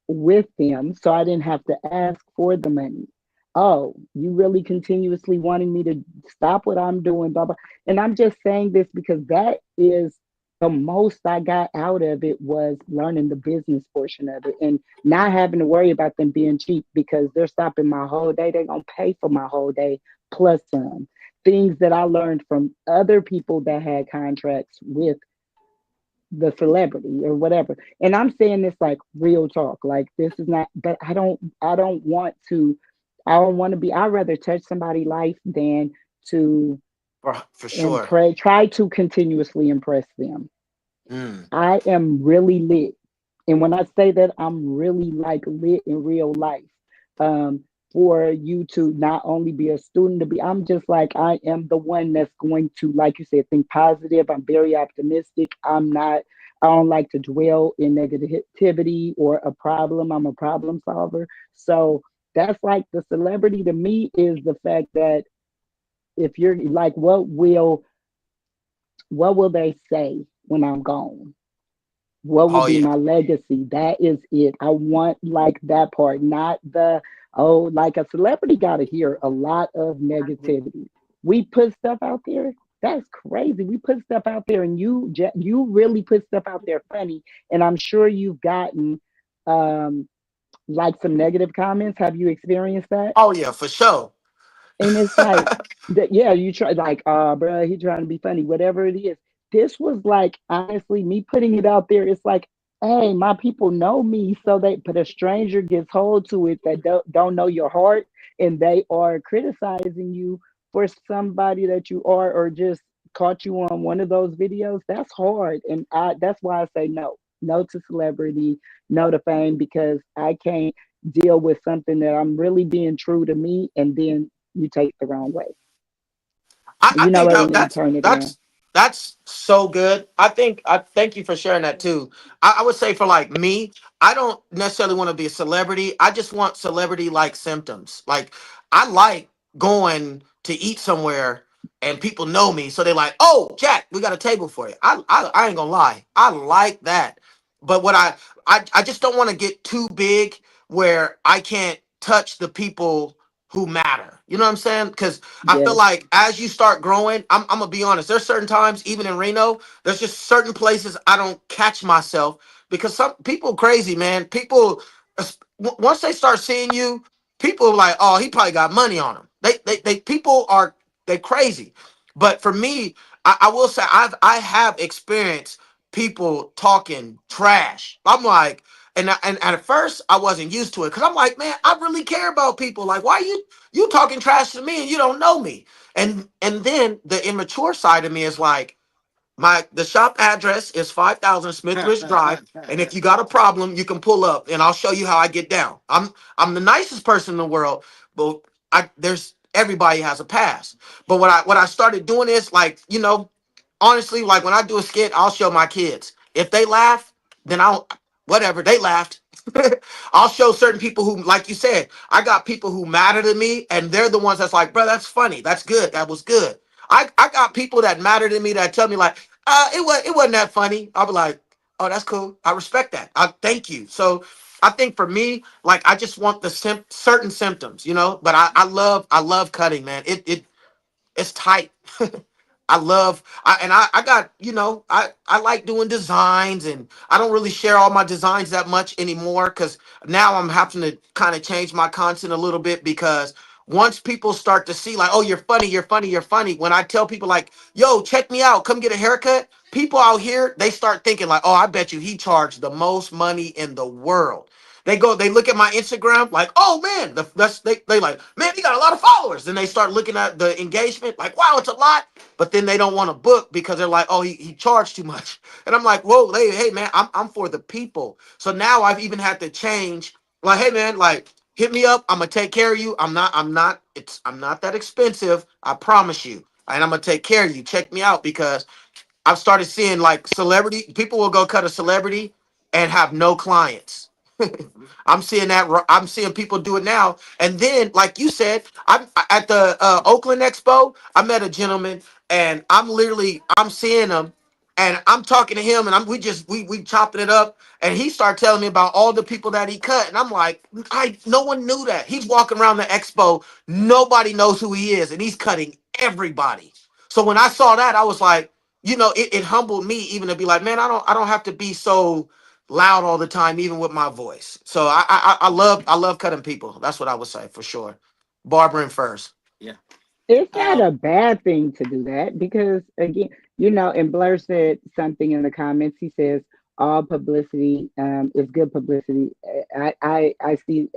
with them so I didn't have to ask for the money. Oh, you really continuously wanting me to stop what I'm doing, blah, blah. And I'm just saying this because that is the most I got out of it was learning the business portion of it and not having to worry about them being cheap because they're stopping my whole day. They're going to pay for my whole day plus some. Things that I learned from other people that had contracts with the celebrity or whatever. And I'm saying this like real talk. Like this is not but I don't want to I don't want to be I'd rather touch somebody's life than to For sure. impress try to continuously impress them. Mm. I am really lit. And when I say that, I'm really like lit in real life. Um, for you to not only be a student, to be, I'm just like, I am the one that's going to, like you said, think positive. I'm very optimistic. I don't like to dwell in negativity or a problem. I'm a problem solver. So that's like the celebrity to me is the fact that if you're like, what will they say when I'm gone? What will Oh be yeah. my legacy? That is it. I want like that part, not the like a celebrity got to hear a lot of negativity. We put stuff out there. That's crazy. We put stuff out there, and you really put stuff out there funny. And I'm sure you've gotten um like some negative comments. Have you experienced that? Oh yeah, for sure. And it's like that, yeah, you try like, bro, he trying to be funny, whatever it is. This was like honestly me putting it out there. It's like, hey, my people know me, so they but a stranger gets hold to it that don't know your heart, and they are criticizing you for somebody that you are, or just caught you on one of those videos. That's hard, and that's why I say no, no to celebrity, no to fame, because I can't deal with something that I'm really being true to me, and then you take the wrong way. I You know think what? And that then turn it around. that's so good. I thank you for sharing that too. I would say for like me, I don't necessarily want to be a celebrity. I just want celebrity like symptoms. Like I like going to eat somewhere and people know me, so they're like, "Oh, Jack, we got a table for you." I ain't gonna lie, I like that. But what I just don't want to get too big where I can't touch the people who matter. You know what I'm saying? Because I feel Yes, like as you start growing, I'm gonna be honest. There's certain times, even in Reno, there's just certain places I don't catch myself because some people crazy, man. People once they start seeing you, people are like, oh, he probably got money on him. They people are they crazy. But for me, I will say I have experienced people talking trash. I'm like, and at first I wasn't used to it because I'm like, man, I really care about people. Like, why you talking trash to me and you don't know me? And then the immature side of me is like, the shop address is 5,000 Smithridge Drive, and if you got a problem, you can pull up, and I'll show you how I get down. I'm the nicest person in the world, but there's everybody has a past. But what I started doing is like, honestly, like when I do a skit, I'll show my kids. If they laugh, then I'll. Whatever. They laughed. I'll show certain people who, like you said, I got people who matter to me, and they're the ones that's like, bro, that's funny. That's good. That was good. I got people that matter to me that tell me like, it wasn't that funny. I'll be like, oh, that's cool. I respect that. I thank you. So I think for me, like I just want the certain symptoms, But I love cutting, man. It's tight. I got, I like doing designs, and I don't really share all my designs that much anymore because now I'm having to kind of change my content a little bit because once people start to see like, oh, you're funny, you're funny, you're funny. When I tell people like, yo, check me out, come get a haircut, people out here, they start thinking like, oh, I bet you he charged the most money in the world. They look at my Instagram like, oh man, they like, man, he got a lot of followers. Then they start looking at the engagement, like, wow, it's a lot. But then they don't want to book because they're like, oh, he charged too much. And I'm like, whoa, hey man, I'm for the people. So now I've even had to change, like, hey man, like, hit me up. I'm gonna take care of you. I'm not that expensive. I promise you. And I'm gonna take care of you. Check me out because I've started seeing like celebrity people will go cut a celebrity and have no clients. I'm seeing that. I'm seeing people do it now. And then, like you said, I'm at the Oakland Expo. I met a gentleman, and I'm seeing him, and I'm talking to him, and we chopping it up, and he started telling me about all the people that he cut, and I'm like, no one knew that. He's walking around the expo, nobody knows who he is, and he's cutting everybody. So when I saw that, I was like, it humbled me even to be like, man, I don't have to be so loud all the time, even with my voice. So I love cutting people. That's what I would say for sure. Barbering first. Yeah. It's not Um, a bad thing to do that because, again, and Blur said something in the comments. He says all publicity is good publicity. I see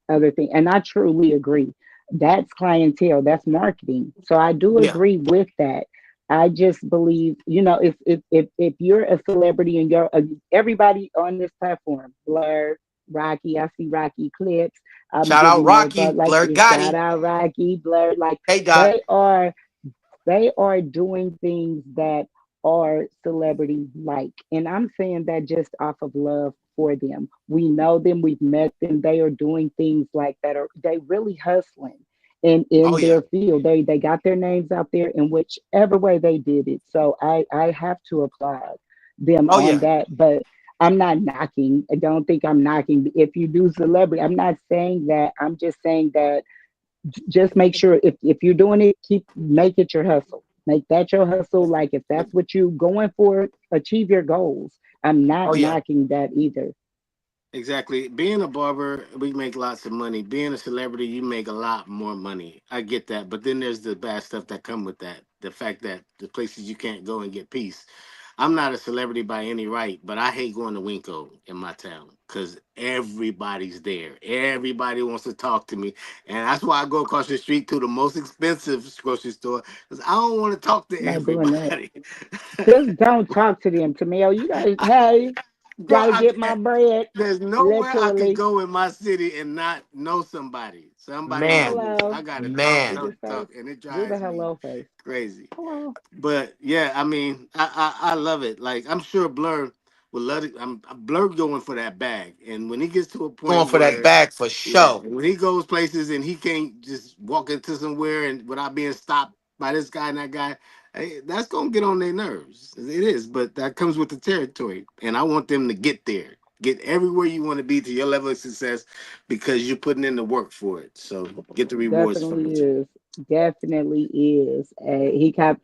other things, and I truly agree. That's clientele. That's marketing. So I do Yeah. agree with that. I just believe, if you're a celebrity and you're everybody on this platform, Blur, Rocky, I see Rocky clips. I'm Shout out giving more love, Rocky, like Blur you shout Gotti. out Rocky, Blur, like Hey Dot. they are they are doing things that are celebrity like. And I'm saying that just off of love for them. We know them, we've met them. They are doing things like that are they really hustling Oh in yeah. their field. They got their names out there in whichever way they did it. So I have to applaud them Oh on yeah. that. But I'm not knocking. I don't think I'm knocking. If you do celebrity, I'm not saying that. I'm just saying that just make sure if you're doing it, make it your hustle. Make that your hustle. Like if that's what you're going for, achieve your goals. I'm Oh not yeah. knocking that either. exactly. Being a barber, we make lots of money. Being a celebrity, you make a lot more money. I get that. But then there's the bad stuff that come with that. The fact that the places you can't go and get peace. I'm not a celebrity by any right, but I hate going to Winco in my town because everybody's there. Everybody wants to talk to me. And that's why I go across the street to the most expensive grocery store because I don't want to talk to Not doing that. everybody. Just don't talk to them, Tamil. You guys, hey, Bro, gotta get my bread. there's nowhere I could Literally. go in my city and not know somebody. Somebody know Man. me. Hello. I gotta talk, Do Man. the talk, face. talk, and it Do the drives me hello face. crazy. Hello. But yeah, I mean, I love it. Like I'm sure Blur will love it. I'm Blur going for that bag, and when he gets to a Going point for that where, bag for yeah, sure. when he goes places and he can't just walk into somewhere and without being stopped by this guy and that guy, hey, that's gonna get on their nerves. It is, but that comes with the territory, and I want them to get there. Get everywhere you want to be to your level of success because you're putting in the work for it. So get the rewards from Definitely it. is. Definitely is.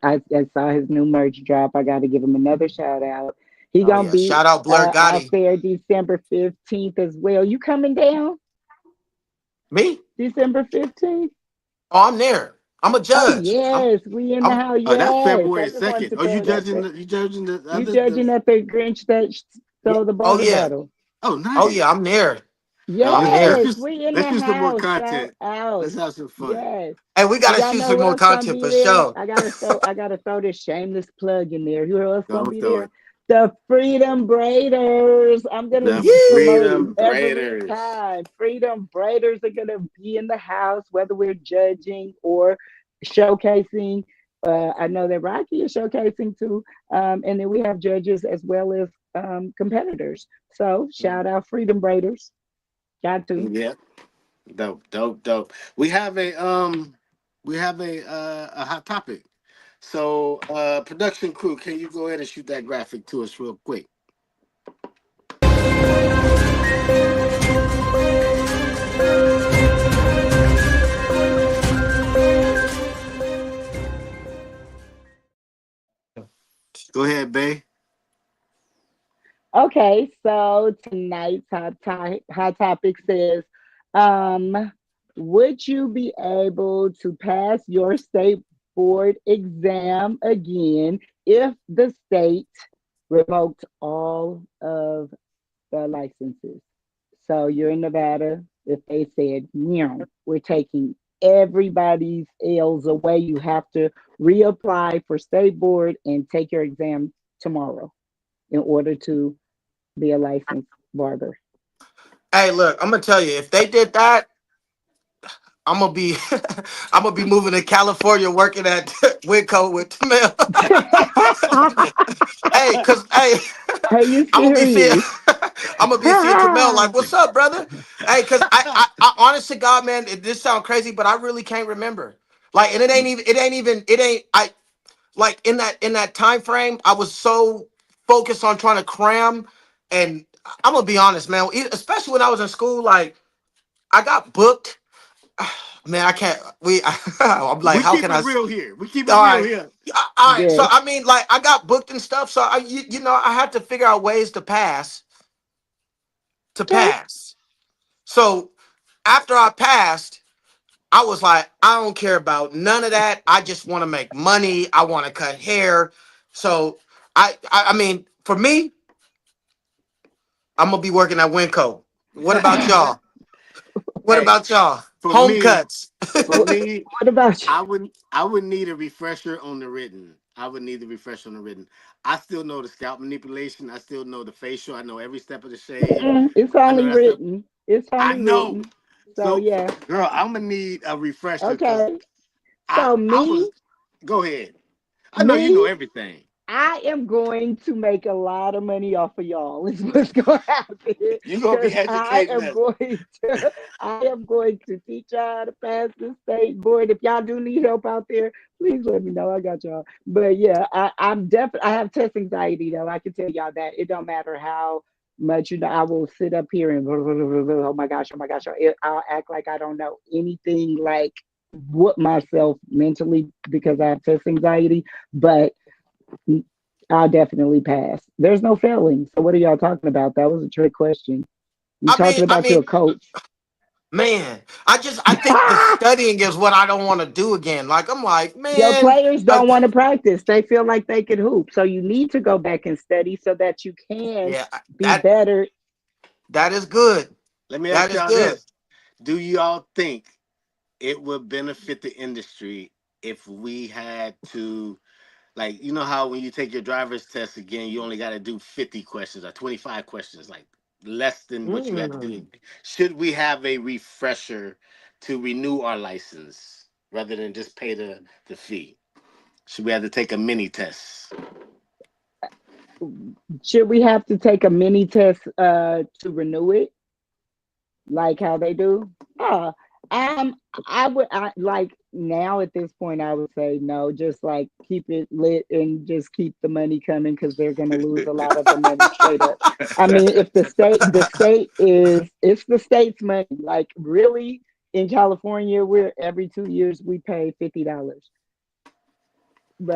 I saw his new merch drop. I got to give him another shout out. He Oh gonna yeah. be Shout out Blur out Gotti. there December 15th as well. You coming down Me? December 15th? Oh, I'm there. I'm a Oh judge. yes, we in the I'm house. Oh, that's Yes, I February just wanted 2nd. to Oh, you throw that. judging you judging the You other judging at the Grinch that yeah. stole the oh barter yeah. battle? Oh, Oh yeah, nice. I'm there. I'm Okay, there. Yes, we in let's the do some more house. Shout content. out. Let's have some fun. Yes. Hey, we Do gotta y'all shoot know some who more else gonna content be for there? sure. I gotta throw this shameless plug in there. Who else gonna Don't be throw there? it. The Freedom Braiders. I'm gonna The be promoting Freedom every Raiders. time. Freedom Braiders are gonna be in the house, whether we're judging or showcasing I know that Rocky is showcasing too. And then we have judges as well as competitors. So shout out Freedom Braiders. Got to. Yeah, dope. We have a hot topic. So, production crew, can you go ahead and shoot that graphic to us real quick? Go ahead, Bay. Okay, so tonight's hot topic says, um, would you be able to pass your state board exam again if the state revoked all of the licenses? So you're in Nevada. If they said, no, we're taking everybody's L's away, you have to reapply for state board and take your exam tomorrow in order to be a licensed barber. Hey, look, I'm gonna tell you, if they did that, I'm gonna be I'm gonna be moving to California working at Winco with Tamel. Hey, cause hey, Are you I'm gonna be seeing serious? I'm gonna be seeing Tamel like, what's up, brother? Hey, cause I honest to God, man, this sound crazy, but I really can't remember. Like, and it ain't I like in that time frame, I was so focused on trying to cram, and I'm gonna be honest, man, especially when I was in school, like I got booked. Man, I can't. I'm like, We how keep can it I? real here. We keep it All real right, here. all right. So Yes. I mean, like, I got booked and stuff. So you know, I had to figure out ways to pass. To Okay. pass. So after I passed, I was like, I don't care about none of that. I just want to make money. I want to cut hair. So I mean, for me, I'm gonna be working at Winco. What about y'all? What Hey, about y'all? for Home me, cuts. for me, What about you? I would need a refresher on the written. I would need the refresher on the written. I still know the scalp manipulation. I still know the facial. I know every step of the shave. It's I know only that stuff. written. It's I only know. written. So So, yeah. girl, I'm gonna need a refresher because Okay. I So I was. me, Go ahead. I know you know me, everything. I am going to make a lot of money off of y'all. Is what's going to happen You gonna because be educating us. I am going to teach y'all how to pass the state board. If y'all do need help out there, please let me know. I got y'all. But yeah, I'm definitely. I have test anxiety though. I can tell y'all that it don't matter how much I will sit up here and oh my gosh, oh my gosh, I'll act like I don't know anything, like whoop myself mentally because I have test anxiety, but I'll definitely pass. There's no failing. So what are y'all talking about? That was a trick question. You talking I about mean, your coach? man, I think the studying is what I don't want to do again. Like I'm like, Your man, players don't want to practice. They feel like they could hoop. So you need to go back and study so that you can yeah, be better. that is good. Let me That ask is y'all good. this: do y'all think it would benefit the industry if we had to, like, you know how when you take your driver's test again, you only got to do 50 questions or 25 questions, like less than what you had to Mm. do? Should we have a refresher to renew our license rather than just pay the fee? Should we have to take a mini test? Should we have to take a mini test to renew it? Like how they do? Uh, um, I like now at this point, I would say no, just like keep it lit and just keep the money coming because they're going to lose a lot of the money straight up. I mean, if it's the state's money. Like really, in California, we're every 2 years we pay $50.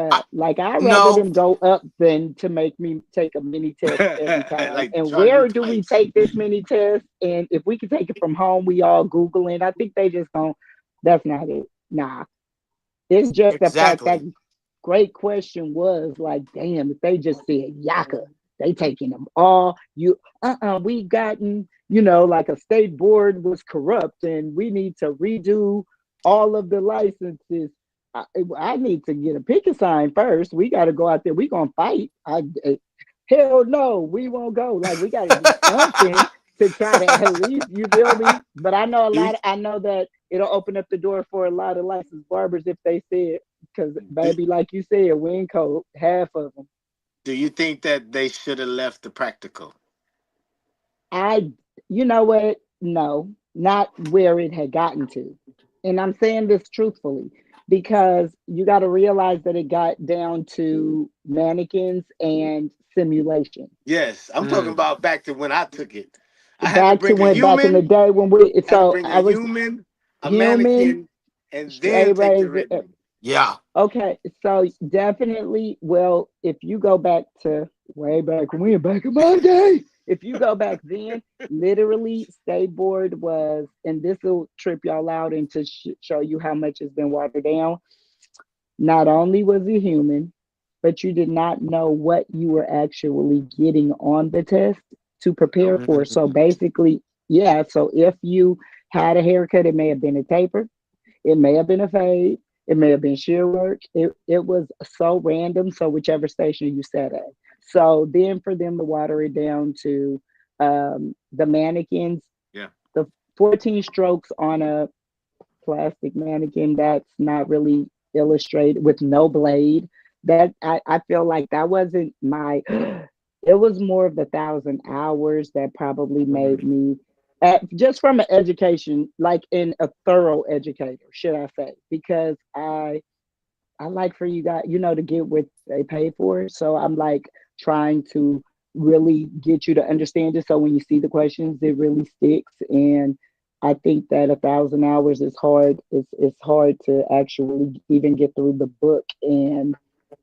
I, But like I'd rather no, them go up than to make me take a mini test every time. Like And charge you where do we twice. take this mini test? And if we can take it from home, we all Googling. I think they just don't. That's not it. Nah. It's just the fact that exactly. great question was like, damn, if they just said Yaka, they taking them all. We gotten, like a state board was corrupt and we need to redo all of the licenses. I need to get a picket sign first. We got to go out there. We gonna fight. Hell no, we won't go. Like we got to do something to try to at least, you feel me? But I know Do you, I know that it'll open up the door for a lot of licensed barbers if they said because Do, baby, like you said, we ain't cold, half of them. do you think that they should have left the practical? I, you know what? No, not where it had gotten to. And I'm saying this truthfully because you got to realize that it got down to mannequins and simulation. Yes, I'm talking Mm. about back to when I took it. I had to Back to bring a when, back in the human, day when we, had to so bring a I was human, a human, mannequin, and then straight take the razor. written. Yeah. Okay, so definitely, well, if you go back to way back when, back in my day, if you go back then, literally, skateboard was, and this will trip y'all out and to show you how much has been watered down. Not only was he human, but you did not know what you were actually getting on the test to prepare No. for. So Mm. basically, yeah, so if you had a haircut, it may have been a taper, it may have been a fade. It may have been shear work. It was so random. So whichever station you sat at. So then for them to water it down to the mannequins, Yeah. the 14 strokes on a plastic mannequin that's not really illustrated with no blade. That I feel like that wasn't my it was more of the 1,000 hours that probably made me just from an education, like in a thorough educator, should I say, because I like for you guys, to get what they pay for. So I'm like trying to really get you to understand it. So when you see the questions, it really sticks. And I think that 1,000 hours is hard. It's hard to actually even get through the book and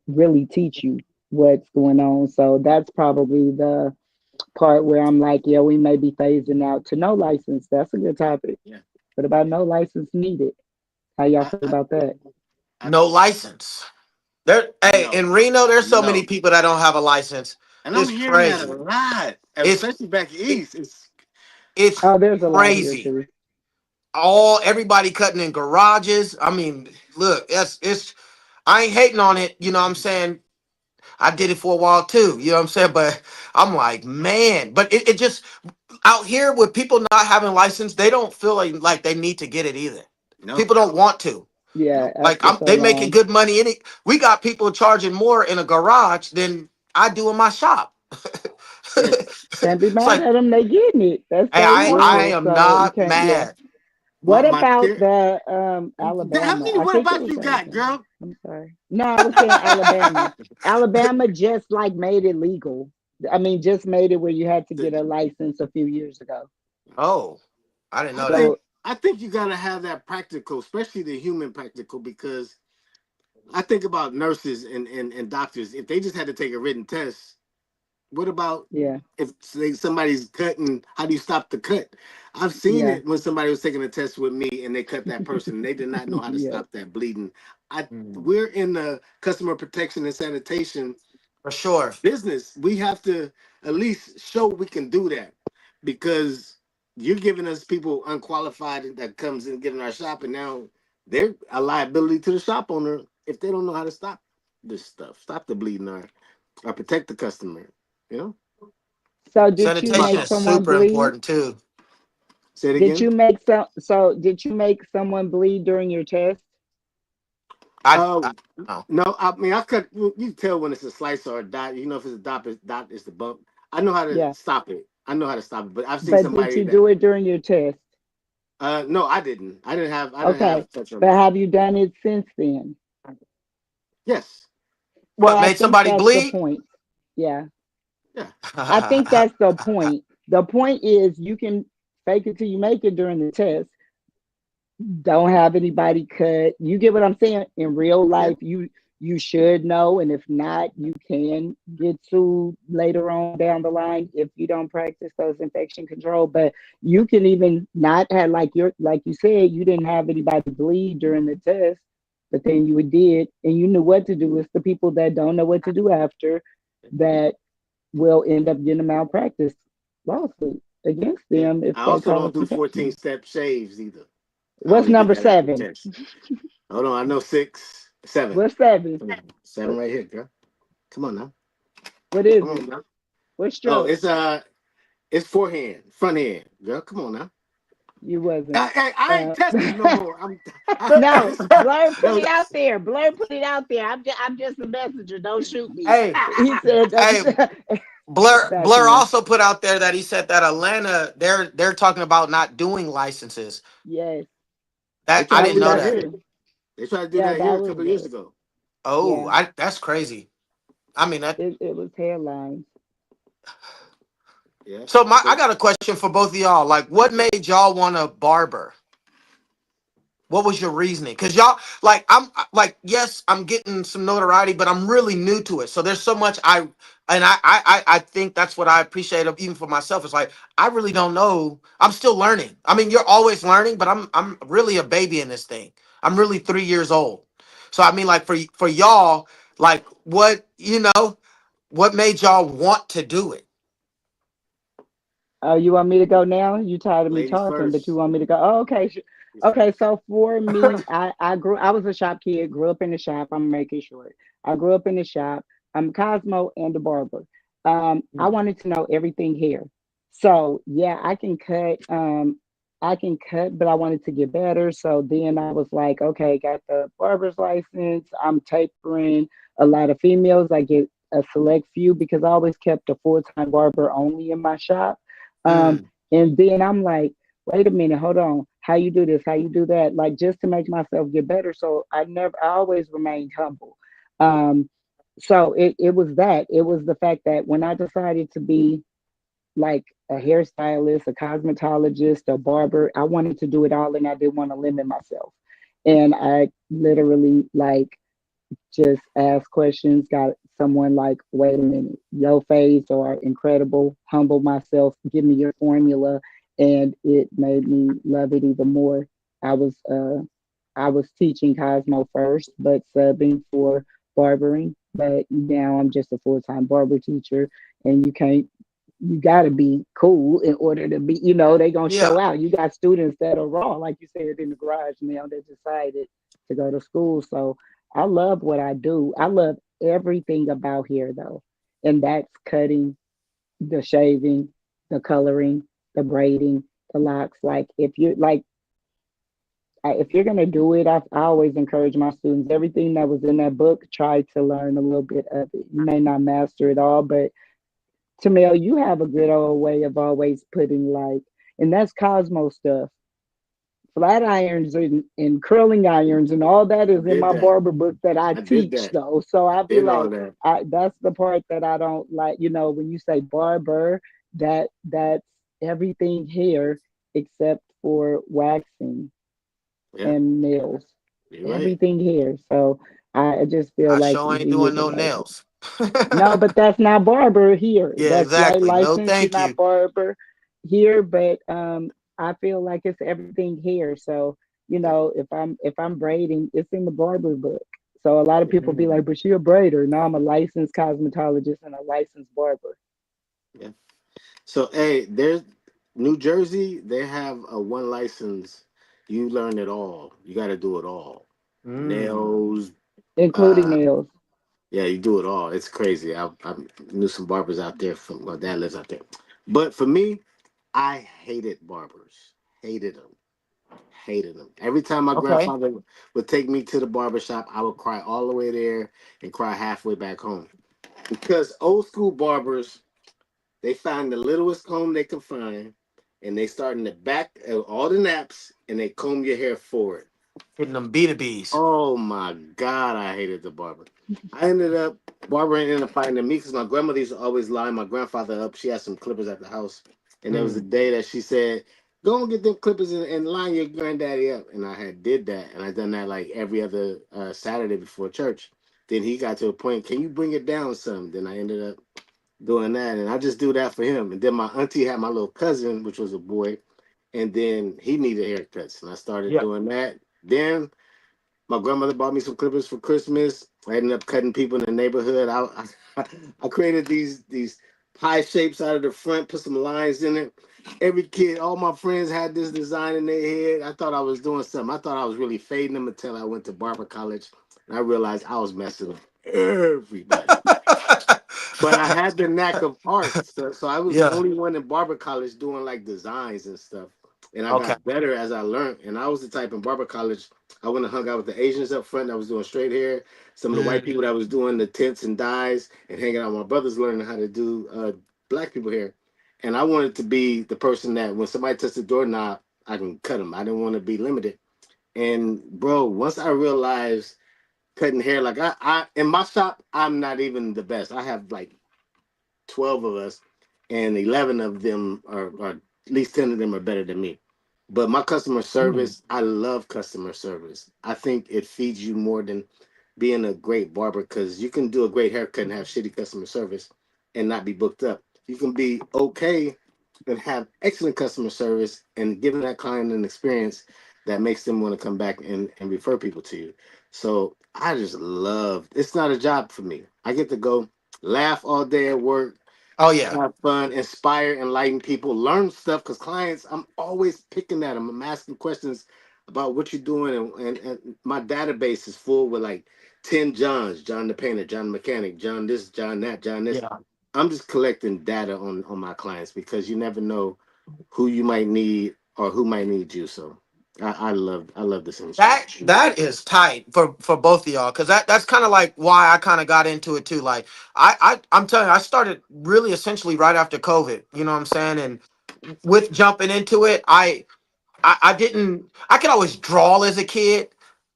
really teach you what's going on. So that's probably the part where I'm like, yeah, we may be phasing out to no license. That's a good topic. Yeah. What about no license needed? How y'all I, feel I, about that? I No license. There, hey, no, in Reno, there's so many no. people that don't have a license. And I'm It's hearing that a crazy. lot, It's especially back it, east. it's Oh, there's a lot here crazy. too. Everybody cutting in garages. I mean, look, it's I ain't hating on it. You know what I'm saying? I did it for a while too. You know what I'm saying? But I'm like, man, but it just out here with people not having license, they don't feel like they need to get it either. No, People don't want to. Yeah, no. Like after so they making long. good money in it. We got people charging more in a garage than I do in my shop. Yes. Can't be It's mad like, at them. They getting it. That's hey, their I hustle. am So you not can't. Yeah. mad. My What my about theory. the How Alabama? many? I What think it about was you got, Alabama. girl? I'm sorry. No, I was saying Alabama. Alabama just like made it legal. I mean, just made it where you had to get a license a few years ago. Oh, I didn't I know that. think So I think you gotta have that practical, especially the human practical, because I think about nurses and doctors. If they just had to take a written test, what about yeah, if say somebody's cutting? How do you stop the cut? I've seen yeah, it when somebody was taking a test with me and they cut that person and they did not know how to yeah, stop that bleeding. I Mm, We're in the customer protection and sanitation for sure. business. We have to at least show we can do that because you're giving us people unqualified that comes and get in our shop, and now they're a liability to the shop owner if they don't know how to stop this stuff, stop the bleeding, or protect the customer. You know, So did you Sanitation make my is someone super bleed? important too. say it Did again. you make did you make someone bleed during your test? I Um, know. no, I mean I cut. You can tell when it's a slice or a dot. You know if it's a dot, it's the bump. I know how to Yeah. stop it. I know how to stop it. But I've seen But did somebody you that. do it during your test? No, I didn't. I didn't have Okay. such on But me. have you done it since then? Yes. Well, What I made think somebody that's the bleed? point. Yeah. Yeah. I think that's the point. The point is you can fake it till you make it during the test. Don't have anybody cut. You get what I'm saying? In real Yeah. life, you should know, and if not, you can get sued later on down the line if you don't practice those infection control. But you can even not have like you said, you didn't have anybody bleed during the test, but then you did, and you knew what to do. It's the people that don't know what to do after that will end up getting a malpractice lawsuit against Yeah. them if I that also don't causes do 14 infection. step shaves either. I What's only did number that after seven? test. Hold on, I know six, seven. What's seven? Seven right here, girl. Come on now. What is Come on it? now. What Oh, stroke? it's forehand, front hand. Girl, come on now. You wasn't. I ain't testing you no more. No, Blur put No, it out there. Blur put it out there. I'm just a messenger. Don't shoot me. Hey, He said hey, that back Blur then. also put out there that he said that Atlanta, they're talking about not doing licenses. Yes, they That I tried that to didn't do was know that that that. here. too. They tried to do Yeah, that here that a was couple of years that. ago. Oh, Yeah, that's crazy. I mean that. it was headlines. Yeah. So I But got a question for both of y'all. Like, what okay. made y'all want a barber? What was your reasoning? Because y'all, like, I'm like, yes, I'm getting some notoriety, but I'm really new to it. So there's so much I think that's what I appreciate of even for myself. It's like I really don't know. I'm still learning. I mean, you're always learning, but I'm really a baby in this thing. I'm really 3 years old. So I mean, like for y'all, like what what made y'all want to do it? Oh, you want me to go now? You tired of me Ladies talking, but you first. want me to go? Oh, okay. Okay, so for me, I was a shop kid, grew up in the shop. I'm making short. I grew up in the shop. I'm Cosmo and the barber. I wanted to know everything hair. So yeah, I can cut, but I wanted to get better. So then I was like, okay, got the barber's license. I'm tapering a lot of females. I get a select few because I always kept a full-time barber only in my shop. Um, Mm, and then I'm like, wait a minute, hold on. How you do this? How you do that? Like just to make myself get better. So I always remained humble. Um, so it was that. It was the fact that when I decided to be like a hairstylist, a cosmetologist, a barber, I wanted to do it all and I didn't want to limit myself. And I literally like just ask questions, got someone like, wait a minute, your face or incredible, humble myself, give me your formula. And it made me love it even more. I was I was teaching Cosmo first, but subbing for barbering. But now I'm just a full-time barber teacher, and you got to be cool in order to be, they going to Yeah, show out. You got students that are raw, like you said, in the garage now that decided to go to school. So I love what I do. I love everything about here, though. And that's cutting, the shaving, the coloring, the braiding, the locks. Like, if you're going to do it, I always encourage my students, everything that was in that book, try to learn a little bit of it. You may not master it all, but Tamel, you have a good old way of always putting like, and that's Cosmo stuff. Flat irons and curling irons and all that I is in did my that. barber book that I I did teach that. though. So I I be did all like, that. that's the part that I don't like. When you say barber, that's everything here except for waxing Yeah, and nails. you're right. Everything here. So I just feel I like sure ain't we doing need to no like it. nails. No, but that's not barber here. Yeah, That's like exactly. No, licensed. You're thank not you. barber here, but I feel like it's everything here. So Yeah. if I'm braiding, it's in the barber book. So a lot of people be Mm. like, "But she a braider?" No, I'm a licensed cosmetologist and a licensed barber. Yeah. So hey, there's New Jersey. They have a one license. You learn it all. You got to do it all. Mm. Nails. Including Uh, nails. yeah, you do it all. It's crazy. I knew some barbers out there. From my dad lives out there. But for me, I hated barbers. Hated them. Hated them. Every time my Okay. grandfather would take me to the barber shop, I would cry all the way there and cry halfway back home. Because old school barbers, they find the littlest comb they can find, and they start in the back of all the naps, and they comb your hair forward. Hitting them B2Bs. Oh my God, I hated the barber. I ended up, Barbara ended up finding me because my grandmother used to always line my grandfather up. She had some clippers at the house. And there was a Mm. day that she said, go and get them clippers and line your granddaddy up. And I had did that. And I done that like every other Saturday before church. Then he got to a point, can you bring it down some? Then I ended up doing that. And I just do that for him. And then my auntie had my little cousin, which was a boy. And then he needed haircuts. And I started Yep. doing that. Then my grandmother bought me some clippers for Christmas. I ended up cutting people in the neighborhood. I created these pie shapes out of the front, put some lines in it. Every kid, all my friends had this design in their head. I thought I was doing something. I thought I was really fading them until I went to barber college, and I realized I was messing up everybody. But I had the knack of art, so I was the Yeah. only one in barber college doing like designs and stuff. and I Okay. got better as I learned. And I was the type in barber college, I went and hung out with the Asians up front that was doing straight hair, some of the white Mm, people that was doing the tints and dyes, and hanging out with my brothers learning how to do black people hair. And I wanted to be the person that when somebody touched the doorknob, I can cut them. I didn't want to be limited. And bro, once I realized cutting hair, like I in my shop, I'm not even the best. I have like 12 of us, and 11 of them are at least 10 of them are better than me. But my customer Mm. service, I love customer service. I think it feeds you more than being a great barber because you can do a great haircut and have shitty customer service and not be booked up. You can be okay and have excellent customer service and giving that client an experience that makes them want to come back and refer people to you. So I just love it's not a job for me. I get to go laugh all day at work, oh yeah. have fun, inspire, enlighten people, learn stuff. Because clients, I'm always picking at them. I'm asking questions about what you're doing, and my database is full with like 10 Johns: John the painter, John the mechanic, John this, John that, John this. Yeah. I'm just collecting data on my clients because you never know who you might need or who might need you. So I love this industry. That is tight for both of y'all because that's kind of like why I kind of got into it too. Like I'm telling you, I started really essentially right after COVID. You know what I'm saying? And with jumping into it, I didn't I could always draw as a kid,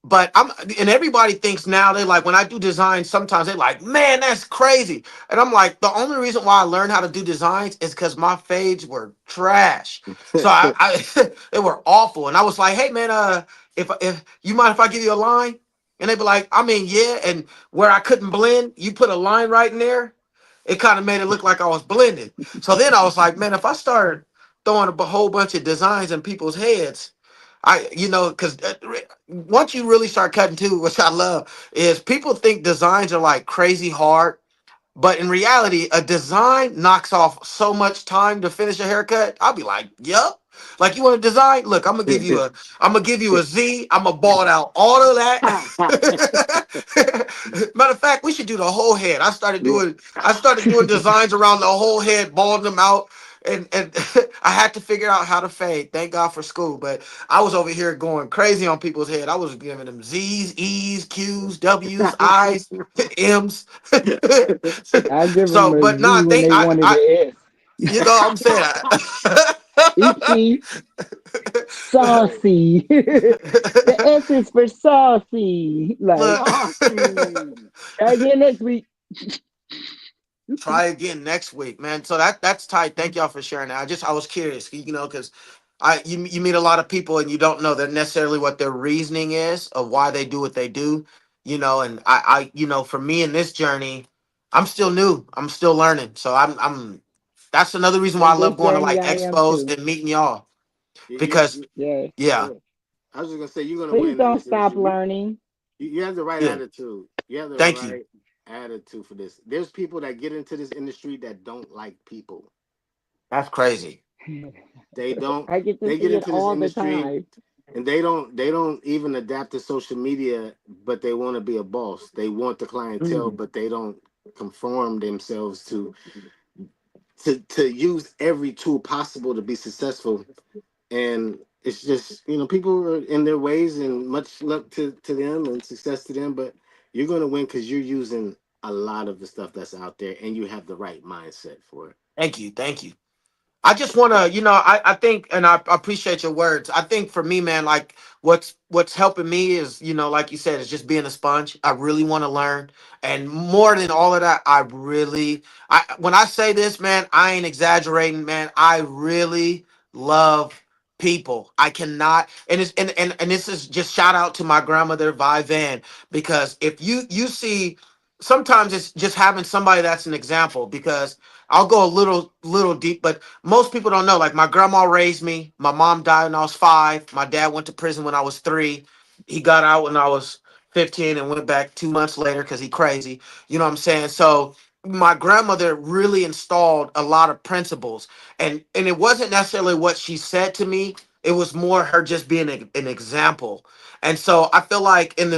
but I'm and everybody thinks now they're like when I do design, sometimes they're like, man, that's crazy. And I'm like, the only reason why I learned how to do designs is because my fades were trash. So I they were awful. And I was like, hey man, if you mind if I give you a line? And they'd be like, I mean, yeah, and where I couldn't blend, you put a line right in there. It kind of made it look like I was blending. So then I was like, man, if I start throwing whole bunch of designs in people's heads. Because once you really start cutting too, which I love, is people think designs are like crazy hard, but in reality, a design knocks off so much time to finish a haircut. I'll be like, yup. Like you want a design? Look, I'm gonna give you a Z. I'm gonna ball out all of that. Matter of fact, we should do the whole head. I started doing designs around the whole head, balling them out, and I had to figure out how to fade. Thank God for school, but I was over here going crazy on people's head. I was giving them Z's, E's, Q's, W's, I's, M's. I give them So, a but Z nah, when they wanted an S. you know, what I'm saying. Itchy, saucy. The S is for saucy. Like, Look, try again next week. try again next week, man. So that's tight. Thank y'all for sharing that. I was curious, because you meet a lot of people and you don't know that necessarily what their reasoning is of why they do what they do, and for me in this journey, I'm still new. I'm still learning. So I'm that's another reason why I In love this going to journey, like I am expos too. and meeting y'all you, because you, Yeah. yeah, I was just gonna say you're gonna Please win in don't this stop industry. learning. You have the right yeah. attitude. You have the Thank you. right attitude for this. There's people that get into this industry that don't like people. That's crazy. They don't. I get to They get see it into this all the industry time. and they don't even adapt to social media, but they want to be a boss. They want the clientele, Mm. but they don't conform themselves to use every tool possible to be successful. And it's just people are in their ways, and much luck to them and success to them. But you're gonna win because you're using a lot of the stuff that's out there, and you have the right mindset for it. Thank you. Thank you. I just want to, I think, and I appreciate your words. I think for me, man, like what's helping me is, like you said, is just being a sponge. I really want to learn, and more than all of that, when I say this, man, I ain't exaggerating, man. I really love people. I cannot, and it's and this is just shout out to my grandmother Vi Van, because if you see, sometimes it's just having somebody that's an example, because I'll go a little deep, but most people don't know. Like my grandma raised me. My mom died when I was 5. My dad went to prison when I was 3. He got out when I was 15 and went back 2 months later because he crazy. You know what I'm saying? So my grandmother really installed a lot of principles, and it wasn't necessarily what she said to me. It was more her just being an example. And so I feel like in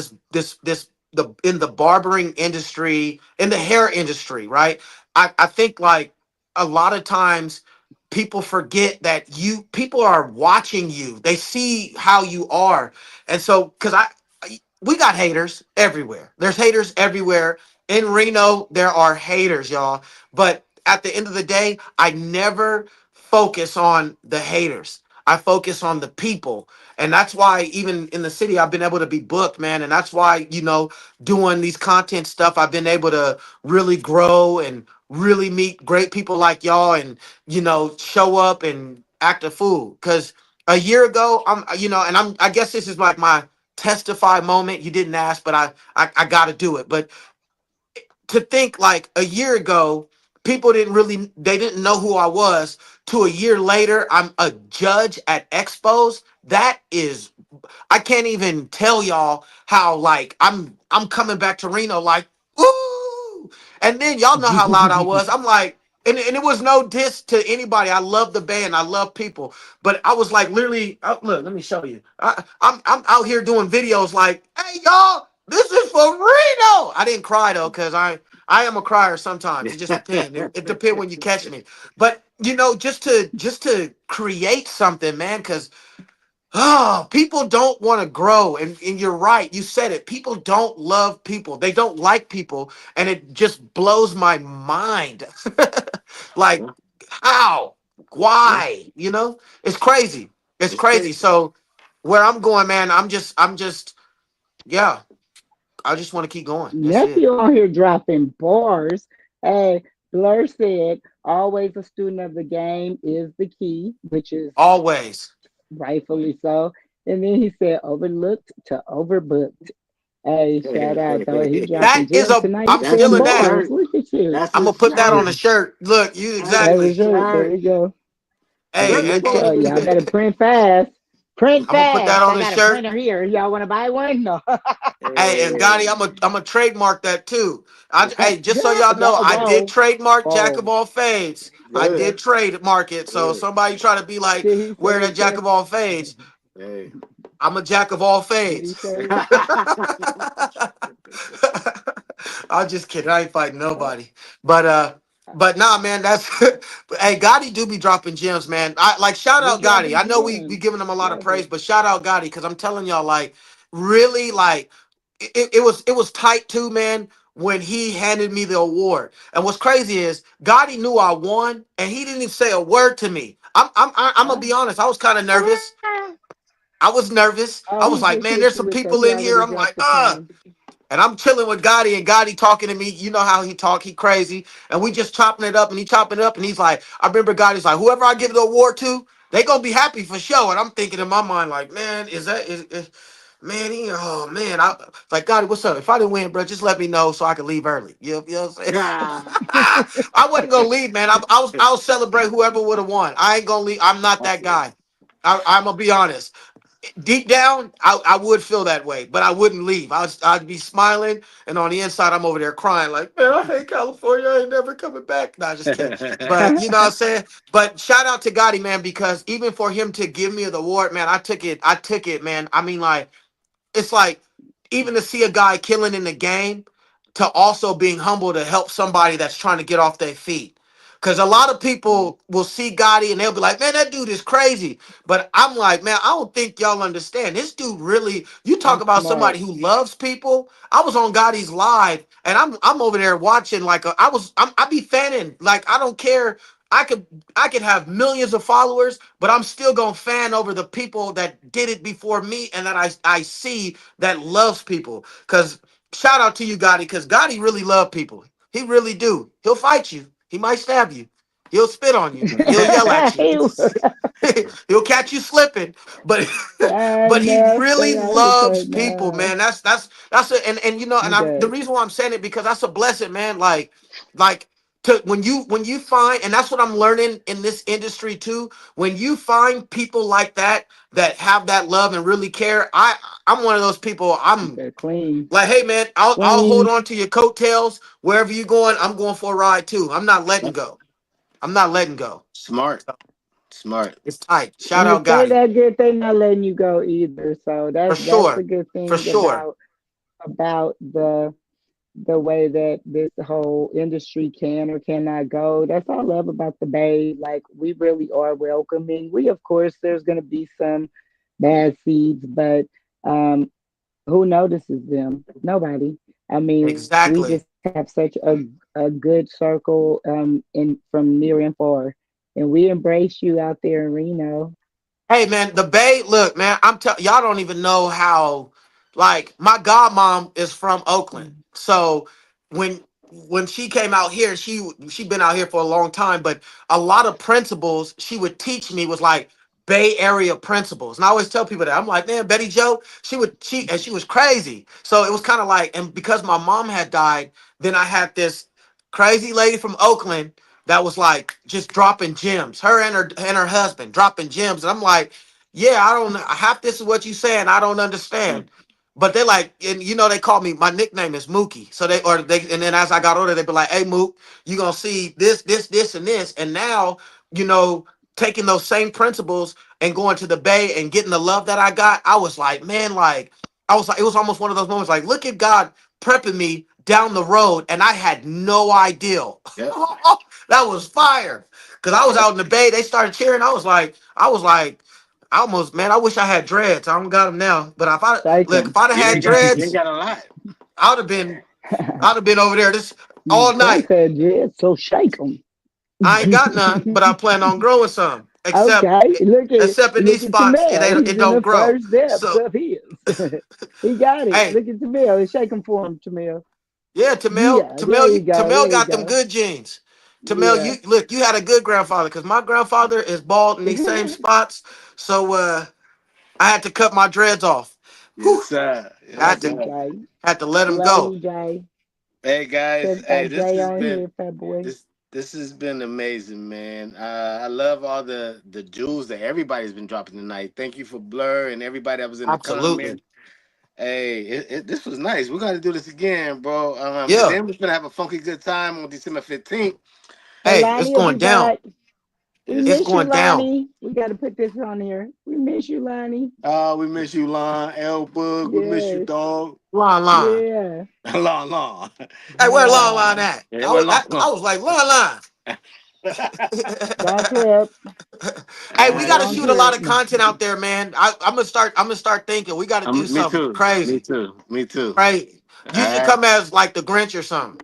in the barbering industry, in the hair industry, right? I think like a lot of times people forget that people are watching you. They see how you are. And so, we got haters everywhere. There's haters everywhere. In Reno, there are haters, y'all. But at the end of the day, I never focus on the haters. I focus on the people. And that's why even in the city, I've been able to be booked, man. And that's why, doing these content stuff, I've been able to really grow and really meet great people like y'all and, show up and act a fool. Because a year ago, I guess this is like my testify moment. You didn't ask, but I got to do it. But to think like a year ago, they didn't know who I was. To a year later, I'm a judge at expos. That is, I can't even tell y'all how like I'm coming back to Reno like woo, and then y'all know how loud I was. I'm like, and it was no diss to anybody. I love the band. I love people, but I was like literally. Look, let me show you. I'm out here doing videos like, hey y'all, this is for Reno. I didn't cry though, cause I am a crier sometimes. It just depends. It depends when you catch me. But just to create something, man, cause people don't want to grow. And you're right. You said it. People don't love people. They don't like people. And it just blows my mind. Like, how? Why? It's crazy. It's crazy. So where I'm going, man, yeah, I just want to keep going. That's it. Nephew on here dropping bars. Hey, Blur said, always a student of the game is the key, which is Always. rightfully so. And then he said, overlooked to overbooked. Hey, shout out though. He dropping gems tonight. He I'm spitting stealing that. bars. Look at you. I'm gonna put that on a shirt. Look, you That's a exactly. shirt. There we go. Hey, Look hey, up. Y'all better print fast. Print I'm gonna put that fast. on I a got a shirt. printer here. Y'all want to buy one? No. Hey, and Gotti, I'm a trademark that too. Hey, just so Yeah, y'all know, I did whoa, trademark Jack of whoa. all fades. I did trademark it. So somebody try to be like, Did he where say that Jack tra- of all fades? I'm a Jack of all Did he fades. say? I'm just kidding. I ain't fighting nobody. But nah, man, that's hey, Gotti do be dropping gems, man. I like shout He out Gotti. dropping I know we gems. giving him a lot of Love praise, it. but shout out Gotti because I'm telling y'all, like, really, like it was tight too, man, when he handed me the award. And what's crazy is Gotti knew I won, and he didn't even say a word to me. I'm gonna Ah, be honest. I was kind of nervous. ah. I was nervous. Oh, I was he like, just man, hit there's you some with that. people He in here. already I'm like, dropped the plan. and I'm chilling with Gotti and Gotti talking to me. You know how he talk, he crazy. And we just chopping it up and he chopping it up. And he's like, I remember Gotti's like, whoever I give the award to, they gonna be happy for sure. And I'm thinking in my mind, like, man, man, oh man. I like Gotti, what's up? If I didn't win, bro, just let me know so I can leave early. You know what I'm saying? I wasn't gonna leave, man. I'll celebrate whoever would have won. I ain't gonna leave. I'm not that guy. I'm gonna be honest. Deep down, I would feel that way, but I wouldn't leave. I'd be smiling, and on the inside, I'm over there crying, like, man, I hate California. I ain't never coming back. Nah, just kidding. But you know what I'm saying? But shout out to Gotti, man, because even for him to give me the award, man, I took it. I took it, man. I mean, like, it's like even to see a guy killing in the game to also being humble to help somebody that's trying to get off their feet. Because a lot of people will see Gotti and they'll be like, man, that dude is crazy. But I'm like, man, I don't think y'all understand. This dude really, you talk He's about somebody smart. who loves people. I was on Gotti's live and I'm over there watching like I be fanning. Like, I don't care. I could I could have millions of followers, but I'm still gonna fan over the people that did it before me and that I see that loves people. Cause shout out to you, Gotti, because Gotti really love people. He really do. He'll fight you. He might stab you. He'll spit on you. He'll yell at you. He was- He'll catch you slipping. But I but he know. really Stay out his loves way people, now. man. That's it. And you know, He and the does. reason why I'm saying it because that's a blessing, man. Like to when you find, and that's what I'm learning in this industry too. When you find people like that have that love and really care, I'm one of those people. I'm They're clean. like, hey man, I'll hold Clean. on to your coattails wherever you're going. I'm going for a ride too. I'm not letting go. I'm not letting go. Smart, smart. It's tight. Shout And to out say Gotti that good, they not letting you go either. So for that's the sure, good for thing sure. about the the way that this whole industry can or cannot go. That's all I love about the Bay. Like we really are welcoming. We of course there's gonna be some bad seeds, but um who notices them? Nobody. I mean, we Exactly. just have such a good circle in from near and far. And we embrace you out there in Reno. Hey man, the Bay. Look, man, I'm telling y'all don't even know how. Like my godmom is from Oakland, so when when she came out here, she been out here for a long time. But a lot of principles she would teach me was like Bay Area principles, and I always tell people that I'm like, man, Betty Joe, she was crazy. So it was kind of like, and because my mom had died, then I had this crazy lady from Oakland that was like just dropping gems. Her and her husband dropping gems, and I'm like, yeah, I don't know. Half this is what you saying. I don't understand. But they like, and you know, they call me. My nickname is Mookie. So and then as I got older, they be like, "Hey, Mook, you gonna see this, and this." And now, you know, taking those same principles and going to the Bay and getting the love that I got, I was like, man, like, I was like, it was almost one of those moments, like, look at God prepping me down the road, and I had no idea. Yep. That was fire. Cause I was out in the Bay, they started cheering. I was like, I almost, man, I wish I had dreads. I don't got them now. But if I Shake look, if them. I'd have had You ain't dreads, got a lot. I'd have been over there this all Prince night. had dreads, so shake them. I ain't got none, but I plan on growing some. Okay, Except in look these at spots, Tamel. it He's in don't the grow. first depths So of his. He got it. hey, Look at Tamel. Shake him for him, Tamel. yeah, Yeah, there you go. Tamel There you got them go. good genes. Tamel, Yeah. you look, you had a good grandfather because my grandfather is bald in these same spots. So I had to cut my dreads off. Whew, Yes, sir. Yes, had Love to you, sir. Jay. had to let him Love go. you, Jay. Hey guys, Said we hey, got Jay on here, fat boy. this has been amazing, man. I love all the jewels that everybody's been dropping tonight. Thank you for Blur and everybody that was in the Absolutely. comments. Hey, this was nice. We're gonna do this again, bro. And Yeah. then we're gonna have a funky good time on December 15th. Hey, Hey, it's Lonnie will be going down. back. We Yes. It's miss you, going down. Lonnie. We got to put this on here. We miss you, Lonnie. We miss you, Lon. L Bug, we miss you, Yes. dog. Line. Yeah. Lon, Lon. Hey, where line Yeah. at? Yeah, we're Lon. I was like, line. Don't trip. Hey, we got to Don't shoot a lot trip. of content out there, man. I'm gonna start thinking. We got to do Me something too. Me crazy, too. Me too. right? All You should right. come as like the Grinch or something.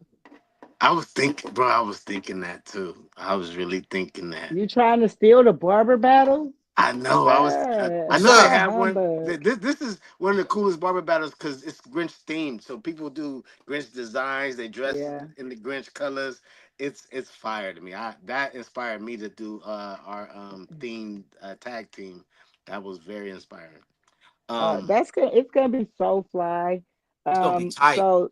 I was thinking, bro. I was thinking that too. I was really thinking that. You trying to steal the barber battle? I know. I Sir, know they Sir, bah have one. humbug. This is one of the coolest barber battles because it's Grinch themed. So people do Grinch designs. They dress Yeah. in the Grinch colors. It's fire to me. I that inspired me to do our themed tag team. That was very inspiring. Um, That's gonna it's gonna be so fly. it's gonna be tight. So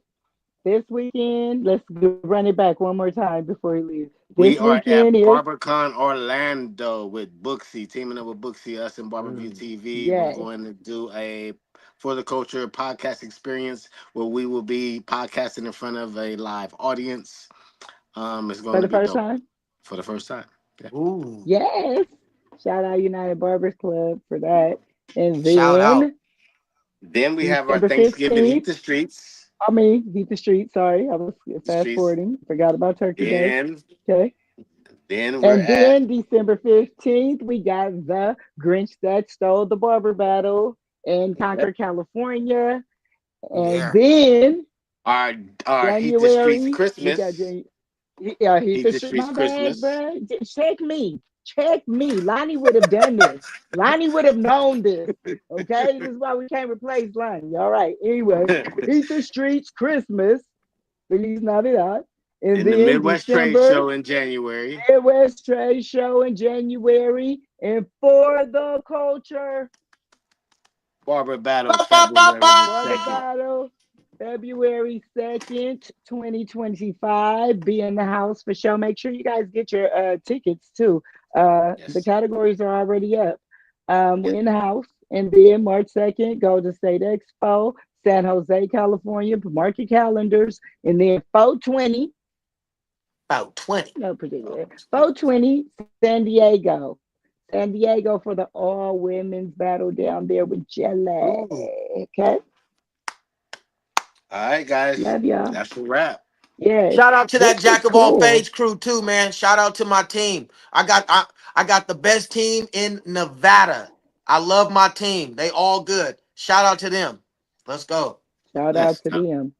this weekend, let's run it back one more time before we leave. we This are weekend at is BarberCon Orlando with Booksy, teaming up with Booksy, us and Barberview Mm. TV. We're yes. going to do a For the Culture podcast experience where we will be podcasting in front of a live audience. It's For going to the be first dope time? for the first time. Yeah. Ooh, Yes. Shout out United Barbers Club for that. And shout out. then Then we have our December Thanksgiving Heat 15th, the Streets. I mean, Heat the Street. Sorry, I was The fast streets. forwarding. Forgot about Turkey Day. Then, Okay. then we're And at then December 15th, we got the Grinch that stole the barber battle in Concord, California. And Yeah. then our our Heat the Streets January, we got Christmas. January. Yeah, Heat Heat the the Street. Streets My bad, Christmas. bro. Check me. Check me. Lonnie would have done this. Lonnie would have known this. Okay. This is why we can't replace Lonnie. All right. Anyway, Heat the Streets Christmas. Feliz Navidad. And In the then Midwest Trade December, Show in January. Midwest Trade Show in January. And for the culture, Barber Battle Ba, ba, ba, February the for the ba. 2nd. battle, February 2nd, 2025. Be in the house for show. Make sure you guys get your tickets too. The Yes. categories are already up. Yes. We're in the house. And then March 2nd, Golden State Expo, San Jose, California. Mark your calendars. And then 420, About 20. no Oh, particular, 420, San Diego. San Diego for the all women's battle down there with Jelly. ooh. Okay. All right, guys. Love y'all. That's a wrap. Yes, Shout out to this that was Jack of all cool. fades crew too, man. Shout out to my team. I got the best team in Nevada. I love my team. They all good. Shout out to them. Let's go. Shout out Let's to go. them.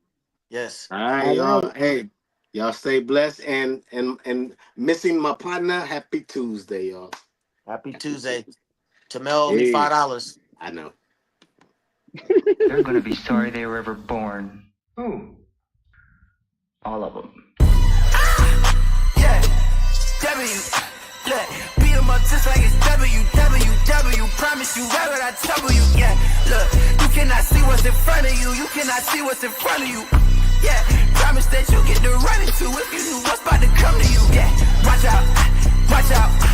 Yes. All right, All y'all. right. Hey, y'all stay blessed and missing my partner. Happy Tuesday, y'all. Happy Happy Tuesday. Tuesday. Tamel, only Hey, $5. I know. They're gonna be sorry they were ever born. Who? All of them. Yeah, W. Look, beat 'em up just like it's WWW. Promise you right what I trouble you. Yeah, look, you cannot see what's in front of you. You cannot see what's in front of you. Yeah, promise that you get to run into if you knew what's about to come to you. Yeah, watch out, watch out.